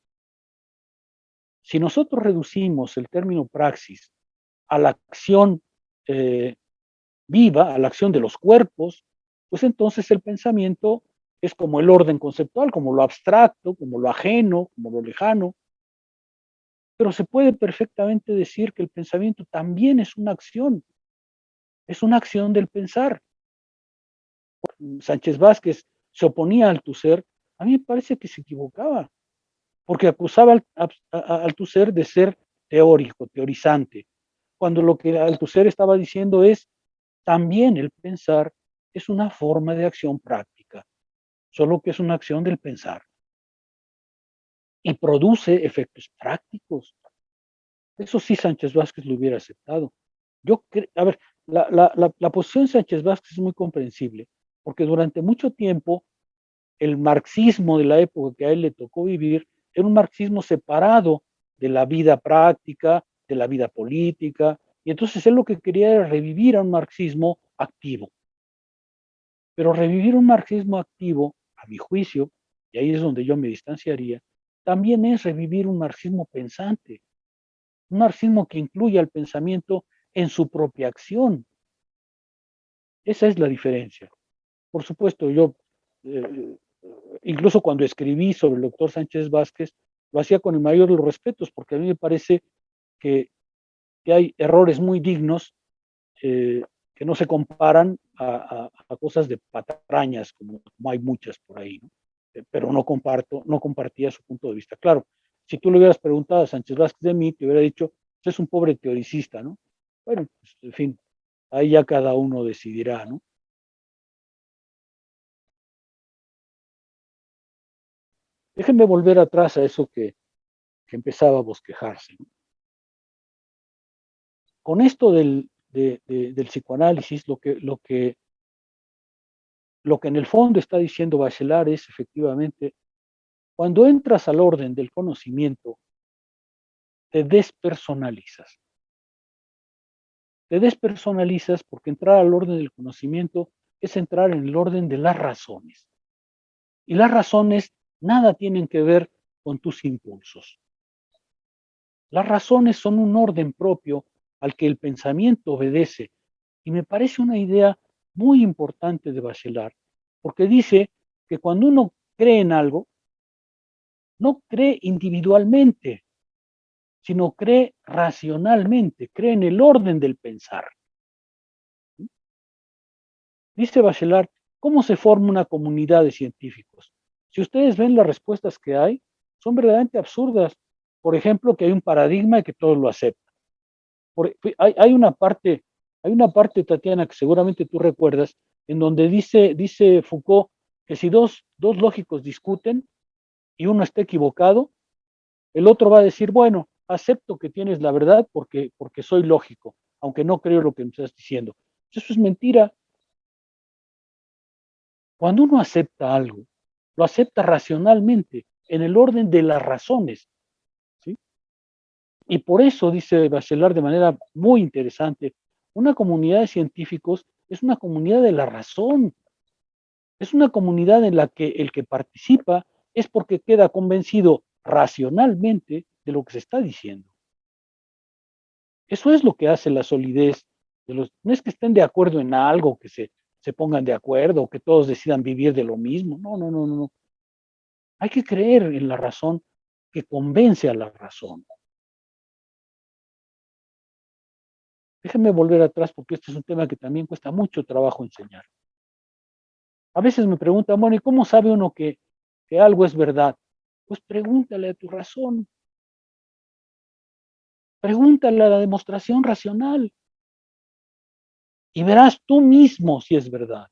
Si nosotros reducimos el término praxis a la acción viva, a la acción de los cuerpos, pues entonces el pensamiento es como el orden conceptual, como lo abstracto, como lo ajeno, como lo lejano. Pero se puede perfectamente decir que el pensamiento también es una acción del pensar. Sánchez Vázquez se oponía a Althusser, a mí me parece que se equivocaba, porque acusaba a Althusser de ser teórico, teorizante, cuando lo que Althusser estaba diciendo es, también el pensar es una forma de acción práctica, solo que es una acción del pensar y produce efectos prácticos. Eso sí Sánchez Vázquez lo hubiera aceptado. A ver, la posición de Sánchez Vázquez es muy comprensible, porque durante mucho tiempo el marxismo de la época que a él le tocó vivir era un marxismo separado de la vida práctica, de la vida política, y entonces él lo que quería era revivir a un marxismo activo. Pero revivir un marxismo activo, a mi juicio, y ahí es donde yo me distanciaría, también es revivir un marxismo pensante, un marxismo que incluya el pensamiento en su propia acción. Esa es la diferencia. Por supuesto, yo incluso cuando escribí sobre el doctor Sánchez Vázquez, lo hacía con el mayor de los respetos, porque a mí me parece que hay errores muy dignos que no se comparan a cosas de patrañas, como hay muchas por ahí, ¿no? Pero no compartía su punto de vista. Claro, si tú le hubieras preguntado a Sánchez Vázquez de mí, te hubiera dicho, usted es un pobre teoricista, ¿no? Bueno, pues, en fin, ahí ya cada uno decidirá, ¿no? Déjenme volver atrás a eso que empezaba a bosquejarse, ¿no? Con esto del psicoanálisis, lo que en el fondo está diciendo Bachelard es efectivamente, cuando entras al orden del conocimiento, te despersonalizas. Te despersonalizas porque entrar al orden del conocimiento es entrar en el orden de las razones. Y las razones nada tienen que ver con tus impulsos. Las razones son un orden propio al que el pensamiento obedece. Y me parece una idea muy importante de Bachelard, porque dice que cuando uno cree en algo, no cree individualmente, sino cree racionalmente, cree en el orden del pensar. Dice Bachelard, ¿cómo se forma una comunidad de científicos? Si ustedes ven las respuestas que hay, son verdaderamente absurdas. Por ejemplo, que hay un paradigma y que todos lo aceptan. Hay una parte, Tatiana, que seguramente tú recuerdas, en donde dice Foucault que si dos lógicos discuten y uno está equivocado, el otro va a decir, bueno, acepto que tienes la verdad porque soy lógico, aunque no creo lo que me estás diciendo. Eso es mentira. Cuando uno acepta algo, lo acepta racionalmente, en el orden de las razones, ¿sí? Y por eso, dice Bachelard de manera muy interesante, una comunidad de científicos es una comunidad de la razón, es una comunidad en la que el que participa es porque queda convencido racionalmente de lo que se está diciendo. Eso es lo que hace la solidez de los. No es que estén de acuerdo en algo, que se pongan de acuerdo, o que todos decidan vivir de lo mismo. No. Hay que creer en la razón que convence a la razón. Déjenme volver atrás porque este es un tema que también cuesta mucho trabajo enseñar. A veces me preguntan, bueno, ¿y cómo sabe uno que algo es verdad? Pues pregúntale a tu razón. Pregúntale a la demostración racional. Y verás tú mismo si es verdad.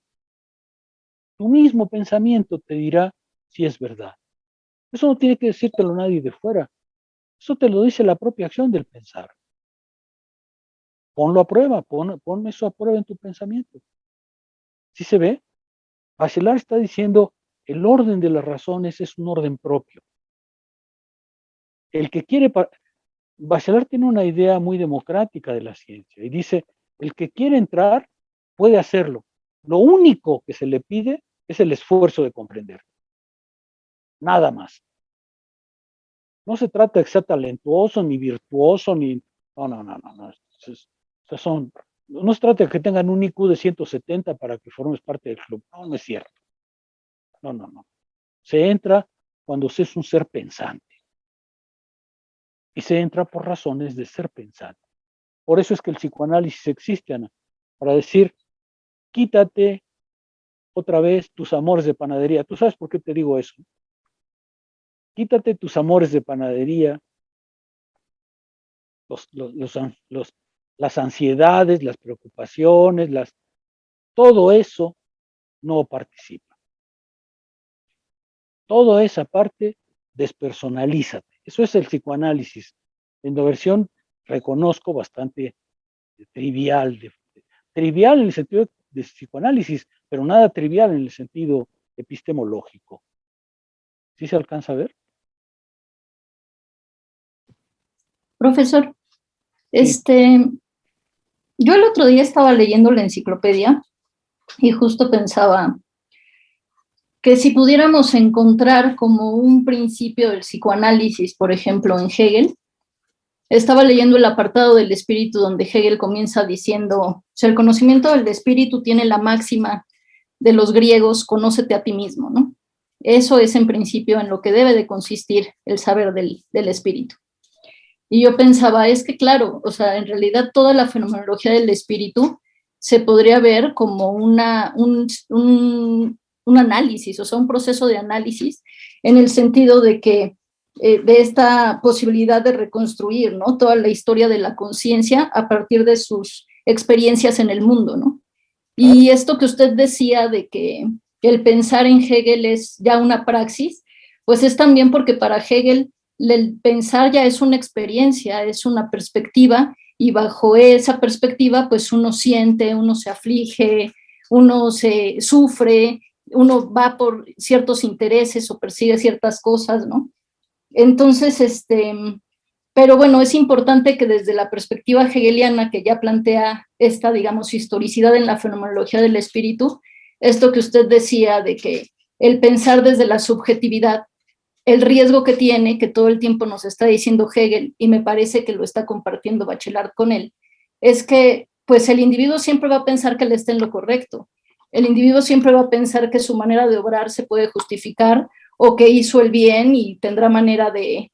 Tu mismo pensamiento te dirá si es verdad. Eso no tiene que decírtelo nadie de fuera. Eso te lo dice la propia acción del pensar. Ponlo a prueba, pon eso a prueba en tu pensamiento. ¿Sí se ve? Bachelard está diciendo, el orden de las razones es un orden propio. El que quiere, Bachelard tiene una idea muy democrática de la ciencia y dice, el que quiere entrar puede hacerlo. Lo único que se le pide es el esfuerzo de comprender. Nada más. No se trata de que sea talentuoso, ni virtuoso, ni. No. No se trata de que tengan un IQ de 170 para que formes parte del club. No es cierto. No. Se entra cuando se es un ser pensante. Y se entra por razones de ser pensante. Por eso es que el psicoanálisis existe, Ana, para decir, quítate otra vez tus amores de panadería. ¿Tú sabes por qué te digo eso? Quítate tus amores de panadería, las ansiedades, las preocupaciones, todo eso no participa. Toda esa parte, despersonalízate. Eso es el psicoanálisis, en la versión, reconozco, bastante trivial. Trivial en el sentido de psicoanálisis, pero nada trivial en el sentido epistemológico. ¿Sí se alcanza a ver? Profesor, yo el otro día estaba leyendo la enciclopedia y justo pensaba que si pudiéramos encontrar como un principio del psicoanálisis, por ejemplo, en Hegel, estaba leyendo el apartado del espíritu donde Hegel comienza diciendo, o sea, el conocimiento del espíritu tiene la máxima de los griegos, conócete a ti mismo, ¿no? Eso es en principio en lo que debe de consistir el saber del espíritu. Y yo pensaba, es que claro, o sea, en realidad toda la fenomenología del espíritu se podría ver como un análisis, o sea, un proceso de análisis, en el sentido de que de esta posibilidad de reconstruir, ¿no?, toda la historia de la conciencia a partir de sus experiencias en el mundo, ¿no? Y esto que usted decía de que el pensar en Hegel es ya una praxis, pues es también porque para Hegel el pensar ya es una experiencia, es una perspectiva, y bajo esa perspectiva pues uno siente, uno se aflige, uno se sufre, uno va por ciertos intereses o persigue ciertas cosas, ¿no? Entonces, pero bueno, es importante que desde la perspectiva hegeliana, que ya plantea esta, digamos, historicidad en la fenomenología del espíritu, esto que usted decía de que el pensar desde la subjetividad, el riesgo que tiene, que todo el tiempo nos está diciendo Hegel, y me parece que lo está compartiendo Bachelard con él, es que pues el individuo siempre va a pensar que él está en lo correcto. El individuo siempre va a pensar que su manera de obrar se puede justificar, o que hizo el bien y tendrá manera de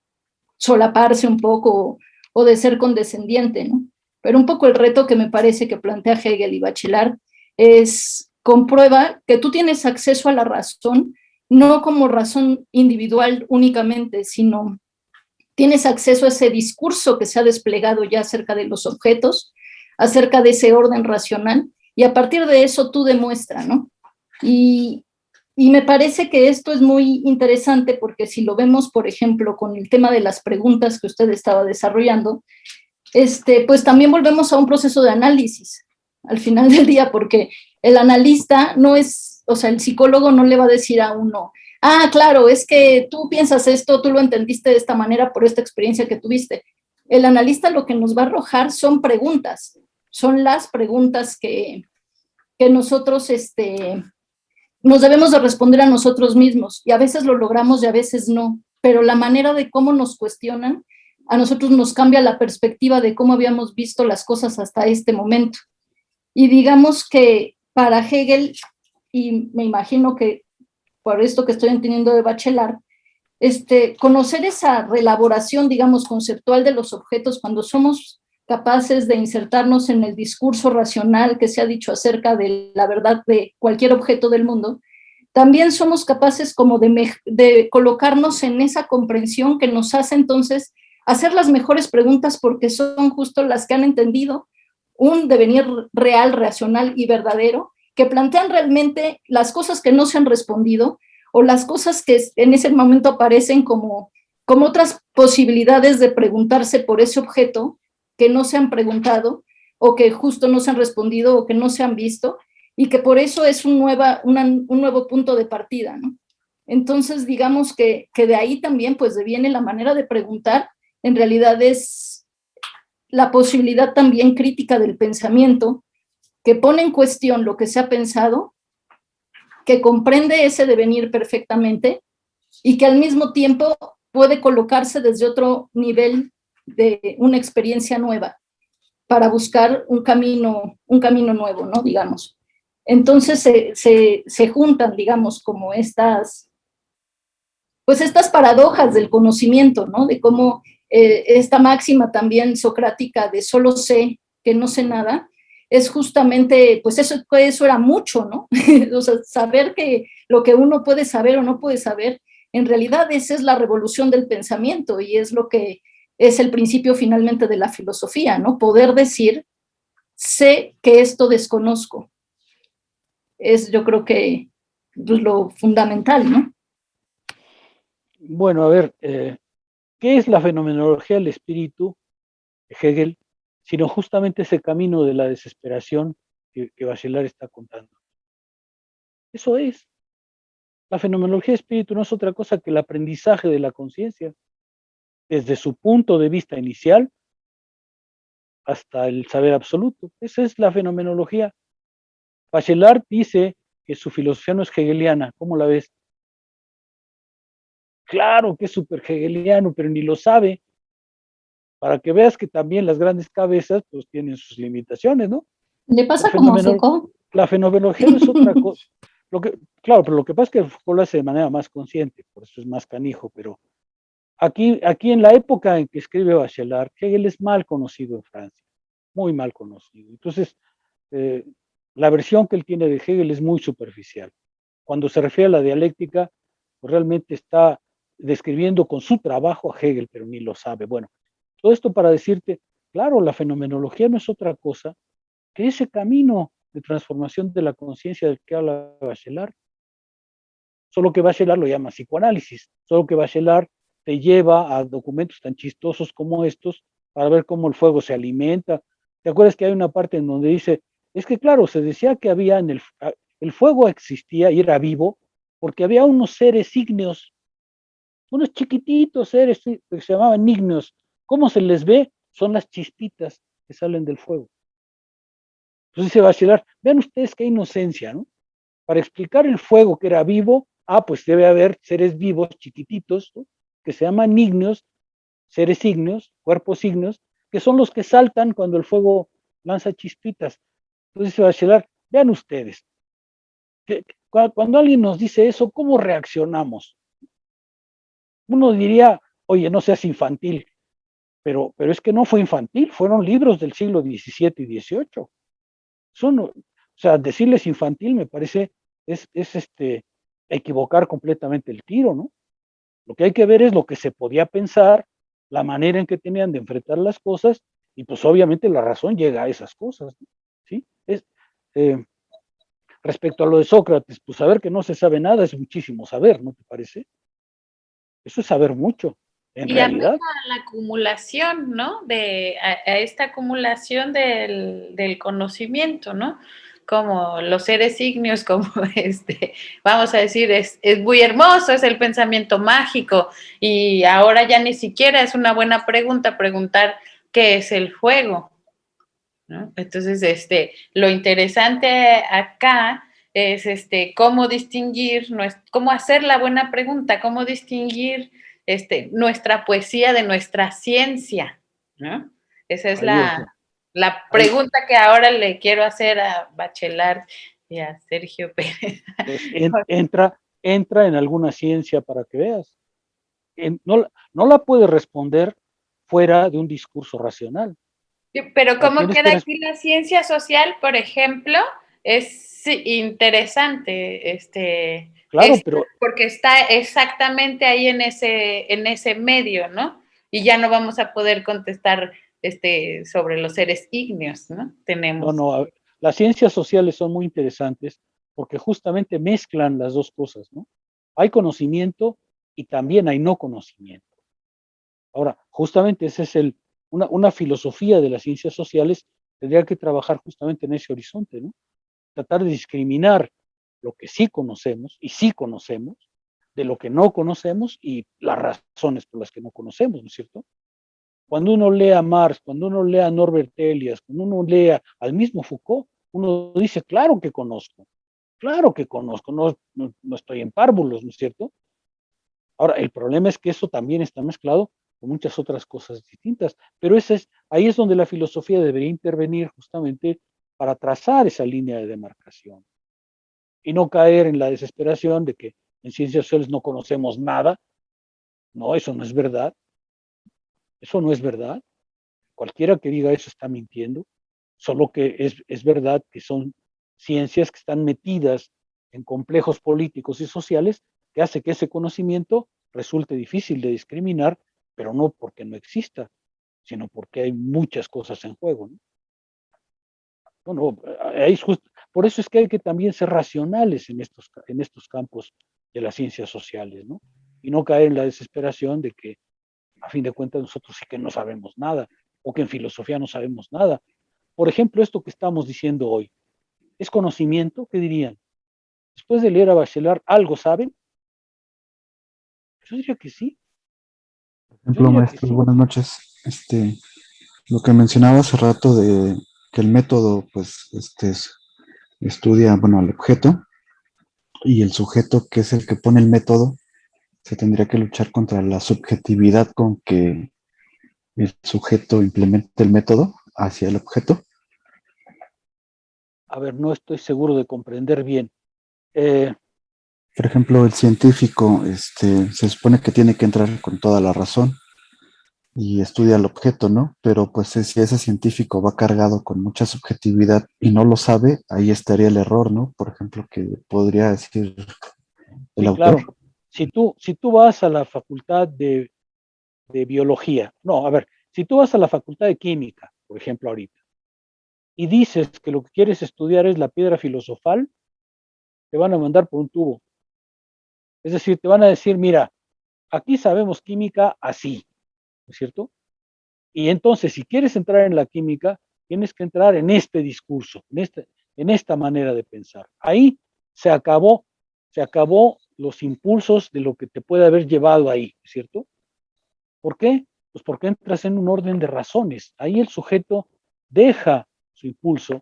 solaparse un poco o de ser condescendiente, ¿no? Pero un poco el reto que me parece que plantea Hegel y Bachelard es comprueba que tú tienes acceso a la razón, no como razón individual únicamente, sino tienes acceso a ese discurso que se ha desplegado ya acerca de los objetos, acerca de ese orden racional, y a partir de eso tú demuestras, ¿no? Y me parece que esto es muy interesante porque si lo vemos, por ejemplo, con el tema de las preguntas que usted estaba desarrollando, pues también volvemos a un proceso de análisis al final del día, porque el analista no es, o sea, el psicólogo no le va a decir a uno, ah, claro, es que tú piensas esto, tú lo entendiste de esta manera por esta experiencia que tuviste. El analista lo que nos va a arrojar son preguntas, son las preguntas que nosotros, nos debemos de responder a nosotros mismos, y a veces lo logramos y a veces no, pero la manera de cómo nos cuestionan a nosotros nos cambia la perspectiva de cómo habíamos visto las cosas hasta este momento. Y digamos que para Hegel, y me imagino que por esto que estoy entendiendo de Bachelard, conocer esa reelaboración, digamos, conceptual de los objetos cuando somos capaces de insertarnos en el discurso racional que se ha dicho acerca de la verdad de cualquier objeto del mundo, también somos capaces como de colocarnos en esa comprensión que nos hace entonces hacer las mejores preguntas, porque son justo las que han entendido un devenir real, racional y verdadero, que plantean realmente las cosas que no se han respondido o las cosas que en ese momento aparecen como otras posibilidades de preguntarse por ese objeto que no se han preguntado o que justo no se han respondido o que no se han visto, y que por eso es un nuevo punto de partida, ¿no? Entonces, digamos que de ahí también pues deviene la manera de preguntar, en realidad es la posibilidad también crítica del pensamiento, que pone en cuestión lo que se ha pensado, que comprende ese devenir perfectamente y que al mismo tiempo puede colocarse desde otro nivel de una experiencia nueva para buscar un camino nuevo, ¿no? Digamos. Entonces se juntan, digamos, como estas paradojas del conocimiento, ¿no? De cómo esta máxima también socrática de solo sé que no sé nada, es justamente, pues eso era mucho, ¿no? O sea, saber que lo que uno puede saber o no puede saber, en realidad esa es la revolución del pensamiento y es lo que es el principio finalmente de la filosofía, ¿no? Poder decir, sé que esto desconozco. Es, yo creo que, pues, lo fundamental, ¿no? Bueno, a ver, ¿qué es la fenomenología del espíritu de Hegel, sino justamente ese camino de la desesperación que Bachelard está contando? Eso es. La fenomenología del espíritu no es otra cosa que el aprendizaje de la conciencia, desde su punto de vista inicial hasta el saber absoluto. Esa es la fenomenología. Bachelard dice que su filosofía no es hegeliana. ¿Cómo la ves? Claro que es súper hegeliano, pero ni lo sabe. Para que veas que también las grandes cabezas pues tienen sus limitaciones, ¿no? Le pasa como a Foucault. La fenomenología no es otra cosa. Claro, pero lo que pasa es que Foucault lo hace de manera más consciente, por eso es más canijo, pero aquí en la época en que escribe Bachelard, Hegel es mal conocido en Francia, muy mal conocido. Entonces, eh, la versión que él tiene de Hegel es muy superficial. Cuando se refiere a la dialéctica, pues realmente está describiendo con su trabajo a Hegel, pero ni lo sabe. Bueno, todo esto para decirte, claro, la fenomenología no es otra cosa que ese camino de transformación de la conciencia del que habla Bachelard, solo que Bachelard lo llama psicoanálisis, solo que Bachelard te lleva a documentos tan chistosos como estos para ver cómo el fuego se alimenta. ¿Te acuerdas que hay una parte en donde dice, es que claro, se decía que había el fuego existía y era vivo porque había unos seres ígneos, unos chiquititos seres que se llamaban ígneos. ¿Cómo se les ve? Son las chispitas que salen del fuego. Entonces dice Bachelard, vean ustedes qué inocencia, ¿no? Para explicar el fuego que era vivo, pues debe haber seres vivos chiquititos, ¿no? Que se llaman ígneos, seres ígneos, cuerpos ígneos, que son los que saltan cuando el fuego lanza chispitas. Entonces dice Bachelard, vean ustedes, que cuando alguien nos dice eso, ¿cómo reaccionamos? Uno diría, oye, no seas infantil, pero es que no fue infantil, fueron libros del siglo XVII y XVIII. O sea, decirles infantil me parece es equivocar completamente el tiro, ¿no? Lo que hay que ver es lo que se podía pensar, la manera en que tenían de enfrentar las cosas, y pues obviamente la razón llega a esas cosas, ¿no? ¿Sí? Eh, respecto a lo de Sócrates, pues saber que no se sabe nada es muchísimo saber, ¿no te parece? Eso es saber mucho, en Y apela realidad. a la acumulación, ¿no? A esta acumulación del conocimiento, ¿no? Como los seres ígneos, como vamos a decir, es muy hermoso, es el pensamiento mágico, y ahora ya ni siquiera es una buena pregunta preguntar qué es el fuego, ¿no? Entonces, lo interesante acá es cómo distinguir, cómo hacer la buena pregunta, cómo distinguir nuestra poesía de nuestra ciencia, ¿no? Esa es Ahí es, la ahí, pregunta que ahora le quiero hacer a Bachelard y a Sergio Pérez. pues entra en alguna ciencia para que veas. No la puedes responder fuera de un discurso racional. Pero La cómo tienes que queda aquí la ciencia social, por ejemplo, es interesante, claro, pero porque está exactamente ahí en ese medio, ¿no? Y ya no vamos a poder contestar sobre los seres ígneos, ¿no? Tenemos. no, las ciencias sociales son muy interesantes porque justamente mezclan las dos cosas, ¿no? Hay conocimiento y también hay no conocimiento. Ahora, justamente ese es una filosofía de las ciencias sociales, tendría que trabajar justamente en ese horizonte, ¿no? Tratar de discriminar lo que sí conocemos y sí conocemos de lo que no conocemos y las razones por las que no conocemos, ¿no es cierto? Cuando uno lee a Marx, cuando uno lee a Norbert Elias, cuando uno lee al mismo Foucault, uno dice, claro que conozco, no estoy en párvulos, ¿no es cierto? Ahora, el problema es que eso también está mezclado con muchas otras cosas distintas, pero ahí es donde la filosofía debería intervenir justamente para trazar esa línea de demarcación y no caer en la desesperación de que en ciencias sociales no conocemos nada. No, eso no es verdad, eso no es verdad. Cualquiera que diga eso está mintiendo, solo que es verdad que son ciencias que están metidas en complejos políticos y sociales que hace que ese conocimiento resulte difícil de discriminar, pero no porque no exista, sino porque hay muchas cosas en juego, ¿no? Bueno, por eso es que hay que también ser racionales en estos campos de las ciencias sociales, ¿no? Y no caer en la desesperación de que, a fin de cuentas, nosotros sí que no sabemos nada, o que en filosofía no sabemos nada. Por ejemplo, esto que estamos diciendo hoy, ¿es conocimiento? ¿Qué dirían? Después de leer a Bachelard, ¿algo saben? Yo diría que sí, yo Ejemplo, diría que maestro, sí. buenas noches. Lo que mencionaba hace rato de que el método, pues, estudia, bueno, al objeto y el sujeto, que es el que pone el método, se tendría que luchar contra la subjetividad con que el sujeto implementa el método hacia el objeto. A ver, no estoy seguro de comprender bien. Eh, Por ejemplo, el científico, se supone que tiene que entrar con toda la razón y estudia el objeto, ¿no? Pero pues si ese científico va cargado con mucha subjetividad y no lo sabe, ahí estaría el error, ¿no? Por ejemplo, que podría decir el sí, autor. claro. Si tú vas a la facultad de biología, no, a ver, si tú vas a la facultad de química, por ejemplo, ahorita, y dices que lo que quieres estudiar es la piedra filosofal, te van a mandar por un tubo. Es decir, te van a decir, mira, aquí sabemos química así, ¿no es cierto? Y entonces, si quieres entrar en la química, tienes que entrar en este discurso, en esta manera de pensar. Ahí se acabó, se acabó los impulsos de lo que te puede haber llevado ahí, ¿cierto? ¿Por qué? Pues porque entras en un orden de razones. Ahí el sujeto deja su impulso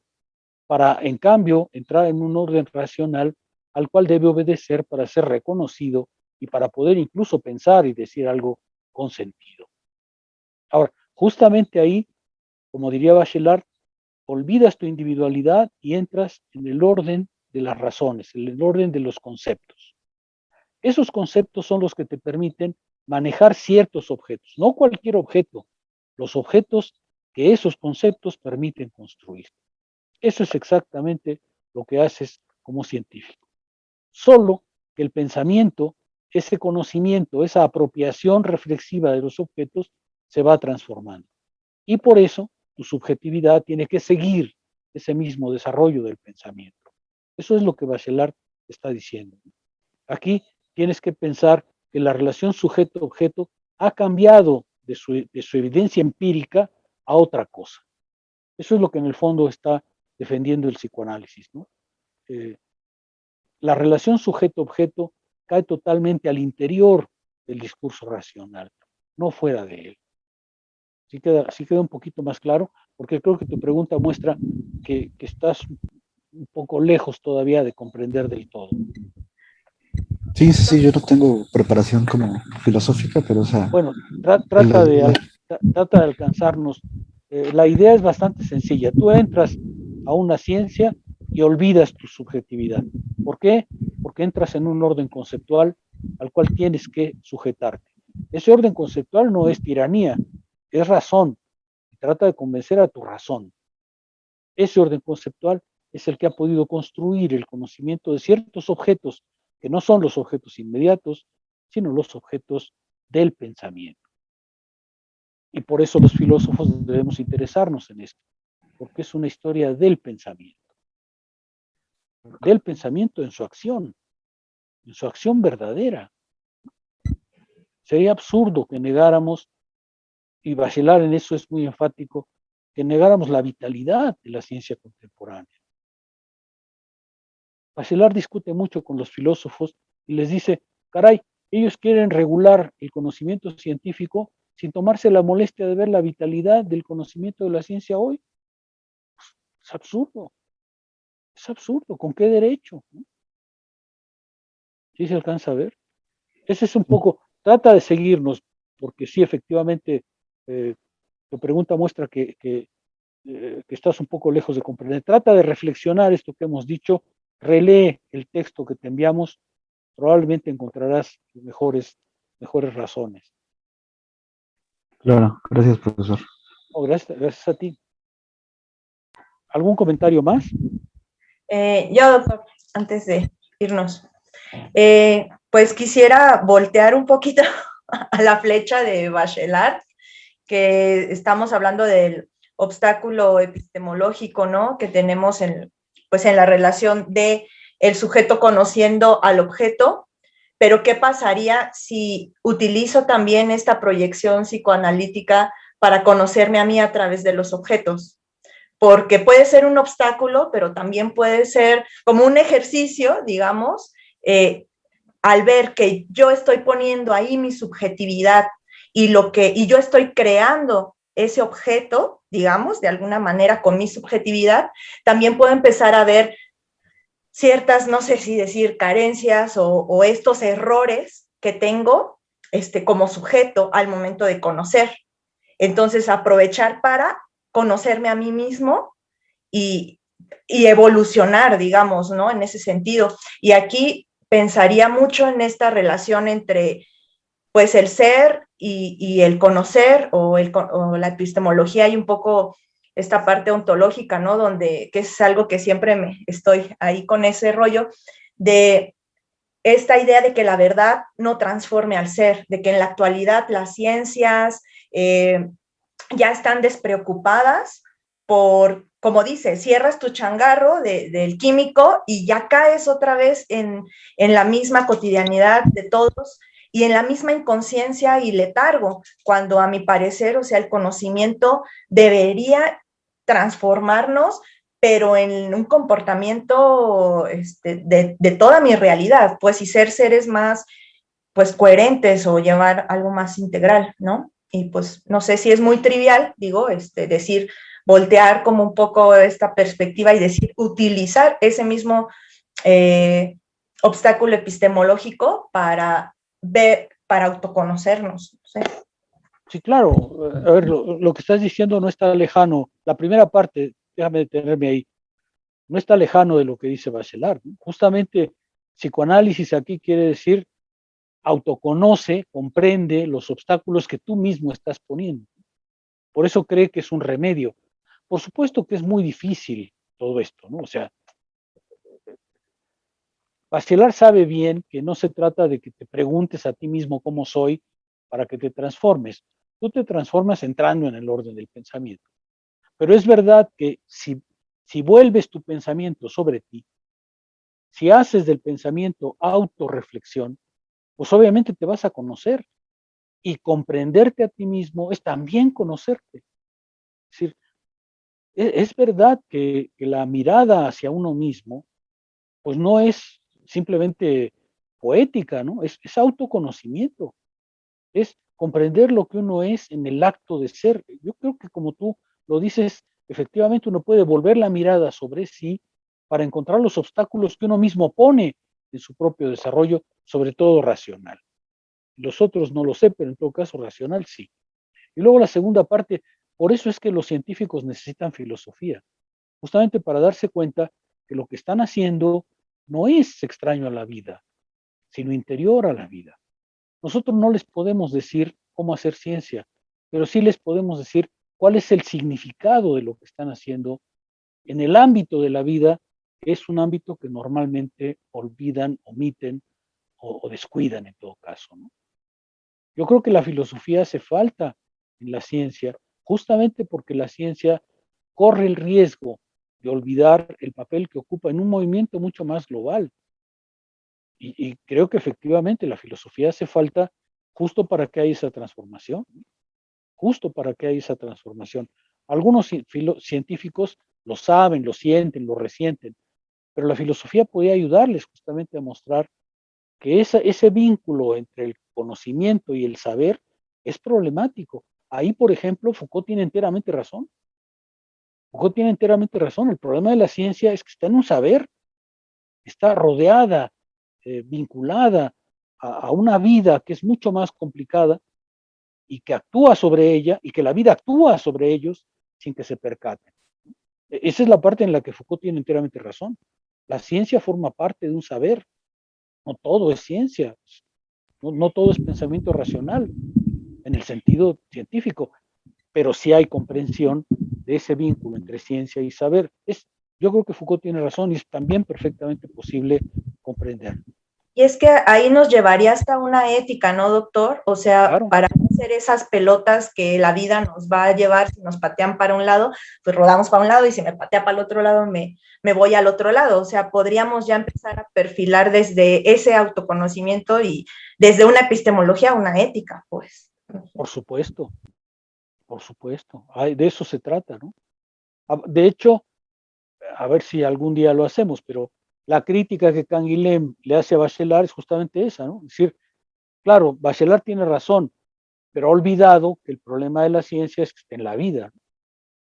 para, en cambio, entrar en un orden racional al cual debe obedecer para ser reconocido y para poder incluso pensar y decir algo con sentido. Ahora, justamente ahí, como diría Bachelard, olvidas tu individualidad y entras en el orden de las razones, en el orden de los conceptos. Esos conceptos son los que te permiten manejar ciertos objetos, no cualquier objeto, los objetos que esos conceptos permiten construir. Eso es exactamente lo que haces como científico. Solo que el pensamiento, ese conocimiento, esa apropiación reflexiva de los objetos se va transformando. Y por eso tu subjetividad tiene que seguir ese mismo desarrollo del pensamiento. Eso es lo que Bachelard está diciendo. Aquí tienes que pensar que la relación sujeto-objeto ha cambiado de su evidencia empírica a otra cosa. Eso es lo que en el fondo está defendiendo el psicoanálisis, ¿no? La relación sujeto-objeto cae totalmente al interior del discurso racional, no fuera de él. Sí queda un poquito más claro, porque creo que tu pregunta muestra que estás un poco lejos todavía de comprender del todo. Sí, sí, sí, yo no tengo preparación como filosófica, pero o sea, Bueno, la trata idea. de alcanzarnos. La idea es bastante sencilla. Tú entras a una ciencia y olvidas tu subjetividad. ¿Por qué? Porque entras en un orden conceptual al cual tienes que sujetarte. Ese orden conceptual no es tiranía, es razón. Trata de convencer a tu razón. Ese orden conceptual es el que ha podido construir el conocimiento de ciertos objetos que no son los objetos inmediatos, sino los objetos del pensamiento. Y por eso los filósofos debemos interesarnos en esto, porque es una historia del pensamiento en su acción verdadera. Sería absurdo que negáramos, y Bachelard en eso es muy enfático, que negáramos la vitalidad de la ciencia contemporánea. Bachelard discute mucho con los filósofos y les dice, caray, ellos quieren regular el conocimiento científico sin tomarse la molestia de ver la vitalidad del conocimiento de la ciencia hoy. Es absurdo. Es absurdo. ¿Con qué derecho? ¿Sí se alcanza a ver? Ese es un poco, trata de seguirnos, porque sí, efectivamente, tu pregunta muestra que estás un poco lejos de comprender. Trata de reflexionar esto que hemos dicho, relee el texto que te enviamos, probablemente encontrarás mejores razones. Claro, gracias, profesor. Oh, gracias a ti. ¿Algún comentario más? Yo, doctor, antes de irnos, pues quisiera voltear un poquito a la flecha de Bachelard, que estamos hablando del obstáculo epistemológico, ¿no? Que tenemos pues en la relación de el sujeto conociendo al objeto, pero ¿qué pasaría si utilizo también esta proyección psicoanalítica para conocerme a mí a través de los objetos? Porque puede ser un obstáculo, pero también puede ser como un ejercicio, digamos, al ver que yo estoy poniendo ahí mi subjetividad y yo estoy creando ese objeto, digamos, de alguna manera con mi subjetividad, también puedo empezar a ver ciertas, no sé si decir carencias o estos errores que tengo como sujeto al momento de conocer. Entonces, aprovechar para conocerme a mí mismo y evolucionar, digamos, ¿no? En ese sentido. Y aquí pensaría mucho en esta relación entre, pues, el ser y el conocer, o la epistemología, y un poco esta parte ontológica, ¿no? Donde, que es algo que siempre estoy ahí con ese rollo, de esta idea de que la verdad no transforme al ser, de que en la actualidad las ciencias ya están despreocupadas por, como dice, cierras tu changarro del químico y ya caes otra vez en la misma cotidianidad de todos y en la misma inconsciencia y letargo, cuando a mi parecer, o sea, el conocimiento debería transformarnos, pero en un comportamiento de toda mi realidad, pues, y ser seres más, pues, coherentes, o llevar algo más integral, ¿no? Y pues no sé si es muy trivial, digo, decir, voltear como un poco esta perspectiva y decir, utilizar ese mismo obstáculo epistemológico para ver, para autoconocernos, no sé. Sí, claro. A ver, lo que estás diciendo no está lejano. La primera parte, déjame detenerme ahí, no está lejano de lo que dice Bachelard, ¿no? Justamente, psicoanálisis aquí quiere decir autoconoce, comprende los obstáculos que tú mismo estás poniendo. Por eso cree que es un remedio. Por supuesto que es muy difícil todo esto, ¿no? O sea, Bachelard sabe bien que no se trata de que te preguntes a ti mismo cómo soy para que te transformes. Tú te transformas entrando en el orden del pensamiento. Pero es verdad que si vuelves tu pensamiento sobre ti, si haces del pensamiento autorreflexión, pues obviamente te vas a conocer. Y comprenderte a ti mismo es también conocerte. Es decir, es verdad que la mirada hacia uno mismo, pues no es simplemente poética, ¿no? Es autoconocimiento, es comprender lo que uno es en el acto de ser. Yo creo que como tú lo dices, efectivamente uno puede volver la mirada sobre sí para encontrar los obstáculos que uno mismo pone en su propio desarrollo, sobre todo racional. Los otros no lo sé, pero en todo caso racional sí. Y luego la segunda parte, por eso es que los científicos necesitan filosofía, justamente para darse cuenta que lo que están haciendo no es extraño a la vida, sino interior a la vida. Nosotros no les podemos decir cómo hacer ciencia, pero sí les podemos decir cuál es el significado de lo que están haciendo en el ámbito de la vida, que es un ámbito que normalmente olvidan, omiten o descuidan en todo caso, ¿no? Yo creo que la filosofía hace falta en la ciencia, justamente porque la ciencia corre el riesgo de olvidar el papel que ocupa en un movimiento mucho más global. Y creo que efectivamente la filosofía hace falta justo para que haya esa transformación, ¿no? Justo para que haya esa transformación. Algunos científicos lo saben, lo sienten, lo resienten, pero la filosofía puede ayudarles justamente a mostrar que ese vínculo entre el conocimiento y el saber es problemático. Ahí, por ejemplo, Foucault tiene enteramente razón. Foucault tiene enteramente razón. El problema de la ciencia es que está en un saber, está rodeada, vinculada a una vida que es mucho más complicada y que actúa sobre ella y que la vida actúa sobre ellos sin que se percaten. Esa es la parte en la que Foucault tiene enteramente razón. La ciencia forma parte de un saber. No todo es ciencia. No todo es pensamiento racional en el sentido científico, pero sí hay comprensión de ese vínculo entre ciencia y saber. Yo creo que Foucault tiene razón y es también perfectamente posible comprender. Y es que ahí nos llevaría hasta una ética, ¿no, doctor? O sea, Claro. para no ser esas pelotas que la vida nos va a llevar, si nos patean para un lado, pues rodamos para un lado, y si me patea para el otro lado, me voy al otro lado. O sea, podríamos ya empezar a perfilar desde ese autoconocimiento y desde una epistemología una ética, pues. Por supuesto, por supuesto. De eso se trata, ¿no? De hecho, a ver si algún día lo hacemos, pero la crítica que Canguilhem le hace a Bachelard es justamente esa, ¿no? Es decir, claro, Bachelard tiene razón, pero ha olvidado que el problema de la ciencia es que está en la vida, ¿no?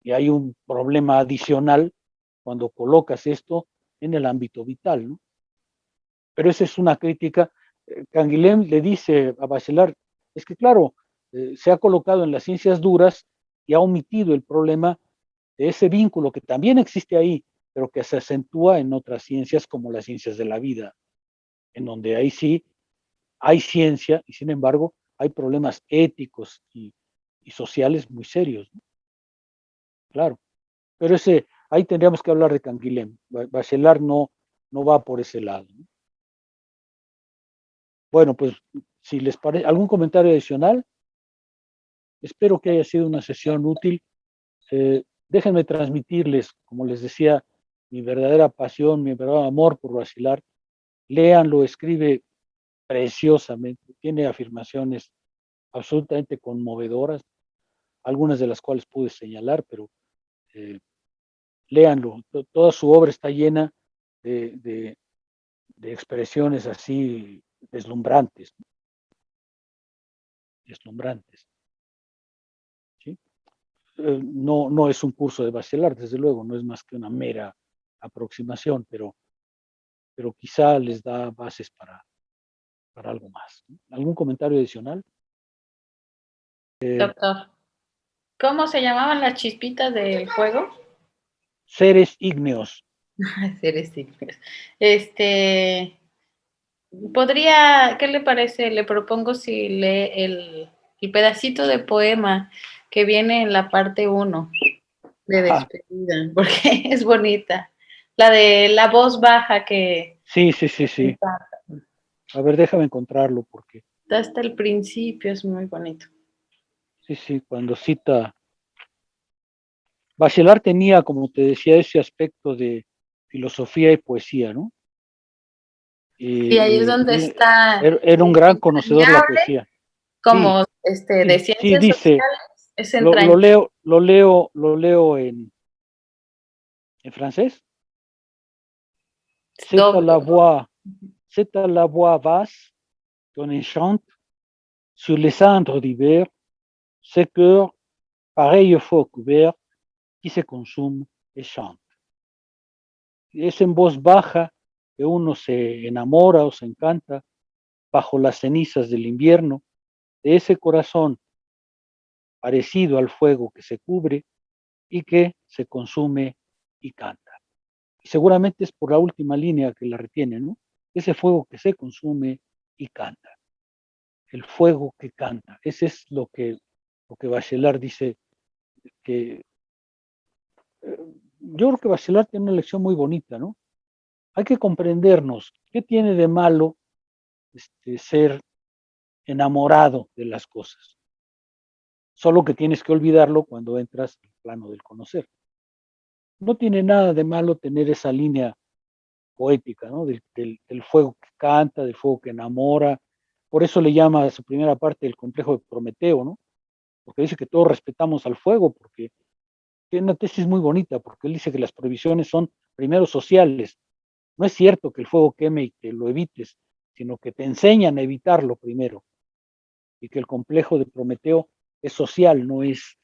Y hay un problema adicional cuando colocas esto en el ámbito vital, ¿no? Pero esa es una crítica. Canguilhem le dice a Bachelard, es que claro, se ha colocado en las ciencias duras y ha omitido el problema de ese vínculo que también existe ahí pero que se acentúa en otras ciencias como las ciencias de la vida, en donde ahí sí hay ciencia y sin embargo hay problemas éticos y sociales muy serios, ¿no? Claro, pero ahí tendríamos que hablar de Canguilhem. Bachelard no va por ese lado, ¿no? Bueno, pues si les parece, ¿algún comentario adicional? Espero que haya sido una sesión útil. Déjenme transmitirles, como les decía, mi verdadera pasión, mi verdadero amor por Bachelard. Léanlo, escribe preciosamente, tiene afirmaciones absolutamente conmovedoras, algunas de las cuales pude señalar, pero léanlo. Toda su obra está llena de expresiones así deslumbrantes, ¿sí? No es un curso de Bachelard, desde luego, no es más que una mera aproximación, pero quizá les da bases para algo más, ¿no? ¿Algún comentario adicional? Doctor, ¿cómo se llamaban las chispitas del juego? Seres ígneos. Seres ígneos. ¿Qué le parece? Le propongo si lee el pedacito de poema que viene en la parte 1 de despedida, porque es bonita. La de la voz baja que... Sí. A ver, déjame encontrarlo porque... Está hasta el principio, es muy bonito. Sí, cuando cita... Bachelard tenía, como te decía, ese aspecto de filosofía y poesía, ¿no? Y ahí es donde está... Era un gran conocedor de la poesía. Como sí, de ciencias dice, sociales, es entrañable. lo leo en francés. C'est à la voix basse qu'on enchante sur les cendres d'hiver, ce cœur pareil au feu couvert qui se consume et chante. Es en voz baja que uno se enamora o se encanta bajo las cenizas del invierno, de ese corazón parecido al fuego que se cubre y que se consume y canta. Y seguramente es por la última línea que la retiene, ¿no? Ese fuego que se consume y canta. El fuego que canta. Ese es lo que Bachelard dice que... yo creo que Bachelard tiene una lección muy bonita, ¿no? Hay que comprendernos. ¿Qué tiene de malo ser enamorado de las cosas? Solo que tienes que olvidarlo cuando entras al plano del conocer. No tiene nada de malo tener esa línea poética, ¿no? Del fuego que canta, del fuego que enamora. Por eso le llama a su primera parte el complejo de Prometeo, ¿no? Porque dice que todos respetamos al fuego, porque tiene una tesis muy bonita, porque él dice que las prohibiciones son primero sociales. No es cierto que el fuego queme y que lo evites, sino que te enseñan a evitarlo primero. Y que el complejo de Prometeo es social, no es...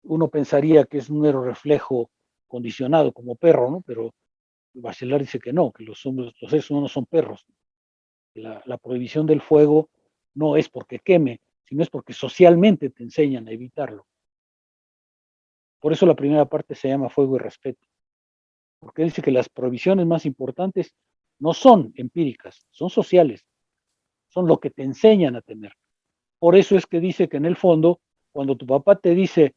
Uno pensaría que es un mero reflejo condicionado como perro, ¿no? Pero Bachelard dice que no, que los seres humanos son perros. La prohibición del fuego no es porque queme, sino es porque socialmente te enseñan a evitarlo. Por eso la primera parte se llama fuego y respeto, porque dice que las prohibiciones más importantes no son empíricas, son sociales, son lo que te enseñan a tener. Por eso es que dice que en el fondo, cuando tu papá te dice,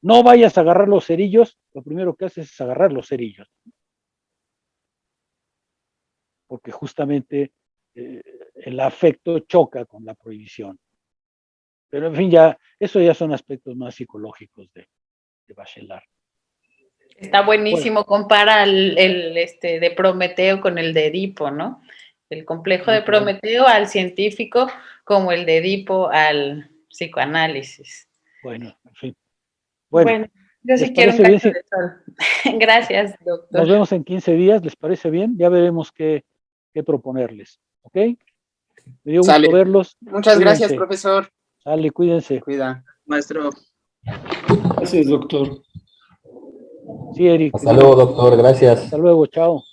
no vayas a agarrar los cerillos, lo primero que haces es agarrar los cerillos. Porque justamente el afecto choca con la prohibición. Pero en fin, eso ya son aspectos más psicológicos de Bachelard. Está buenísimo, compara el de Prometeo con el de Edipo, ¿no? El complejo de Prometeo al científico como el de Edipo al psicoanálisis. Bueno, en fin. Bueno, yo sí quiero un cacho de sol. Gracias, doctor. Nos vemos en 15 días, ¿les parece bien? Ya veremos qué proponerles, ¿ok? Me dio gusto verlos. Muchas gracias, profesor. Sale, cuídense. Cuida. Maestro. Gracias, doctor. Sí, Eric. Hasta luego, doctor. Gracias. Hasta luego, chao.